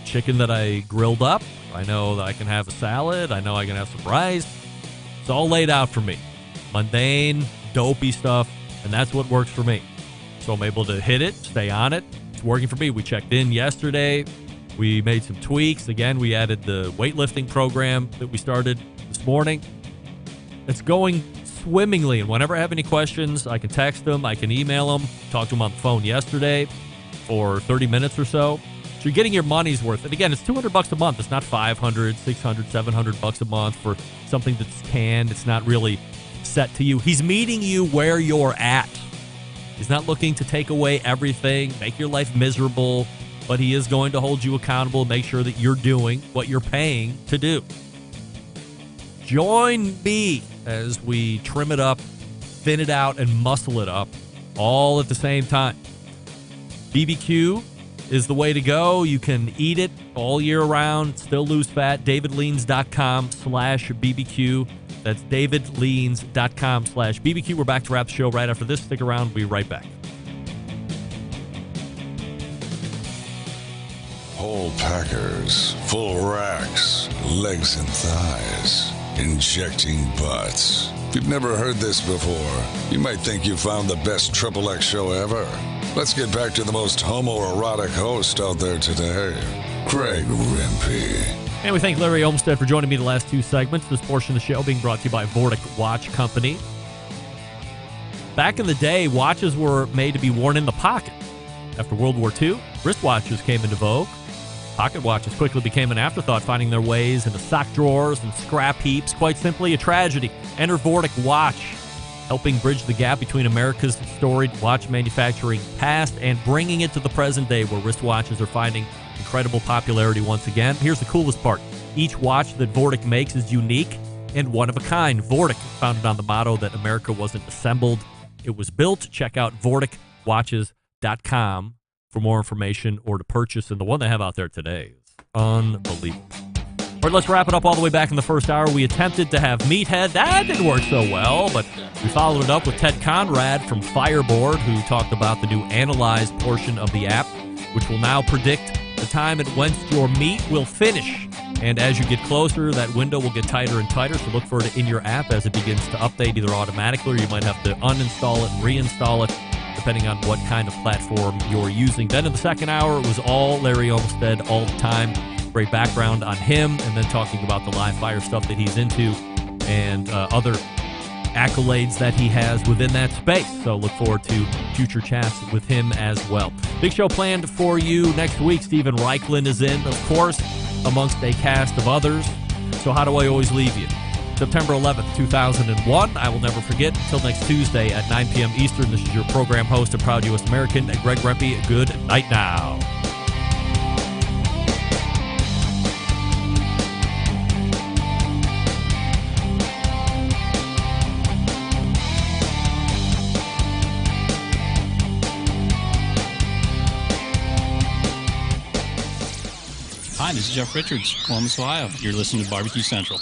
chicken that I grilled up. I know that I can have a salad. I know I can have some rice. It's all laid out for me. Mundane, dopey stuff, and that's what works for me. So I'm able to hit it, stay on it. It's working for me. We checked in yesterday. We made some tweaks. Again, we added the weightlifting program that we started this morning. It's going swimmingly, and whenever I have any questions, I can text them, I can email them, talk to them on the phone yesterday for 30 minutes or so. So you're getting your money's worth. And again, it's $200 a month. It's not $500, $600, $700 a month for something that's canned. It's not really set to you. He's meeting you where you're at. He's not looking to take away everything, make your life miserable, but he is going to hold you accountable, make sure that you're doing what you're paying to do. Join me as we trim it up, thin it out, and muscle it up all at the same time. BBQ is the way to go. You can eat it all year round, still lose fat. davidleans.com/BBQ. That's davidleans.com/BBQ. We're back to wrap the show right after this. Stick around. We'll be right back. Whole packers, full racks, legs and thighs, injecting butts. If you've never heard this before, you might think you found the best XXX show ever. Let's get back to the most homoerotic host out there today, Greg Rempe. And we thank Larry Olmsted for joining me the last 2 segments. This portion of the show being brought to you by Vortic Watch Company. Back in the day, watches were made to be worn in the pocket. After World War II, wristwatches came into vogue. Pocket watches quickly became an afterthought, finding their ways into sock drawers and scrap heaps. Quite simply, a tragedy. Enter Vortic Watch, helping bridge the gap between America's storied watch manufacturing past and bringing it to the present day, where wristwatches are finding incredible popularity once again. Here's the coolest part. Each watch that Vortic makes is unique and one of a kind. Vortic, founded on the motto that America wasn't assembled, it was built. Check out VorticWatches.com for more information or to purchase. And the one they have out there today is unbelievable. All right, let's wrap it up all the way back in the first hour. We attempted to have Meathead. That didn't work so well, but we followed it up with Ted Conrad from Fireboard, who talked about the new analyzed portion of the app, which will now predict the time at whence your meat will finish. And as you get closer, that window will get tighter and tighter, so look for it in your app as it begins to update either automatically, or you might have to uninstall it and reinstall it, depending on what kind of platform you're using. Then in the second hour, it was all Larry Olmsted all the time. great background on him, and then talking about the live fire stuff that he's into and other accolades that he has within that space. So look forward to future chats with him as well. Big show planned for you next week. Steven Raichlen is in, of course, amongst a cast of others. So how do I always leave you? September 11th, 2001. I will never forget. Until next Tuesday at 9 p.m. Eastern, this is your program host and proud U.S. American, Greg Rempe. Good night now. Hi, this is Jeff Richards, Columbus, Ohio. You're listening to Barbecue Central.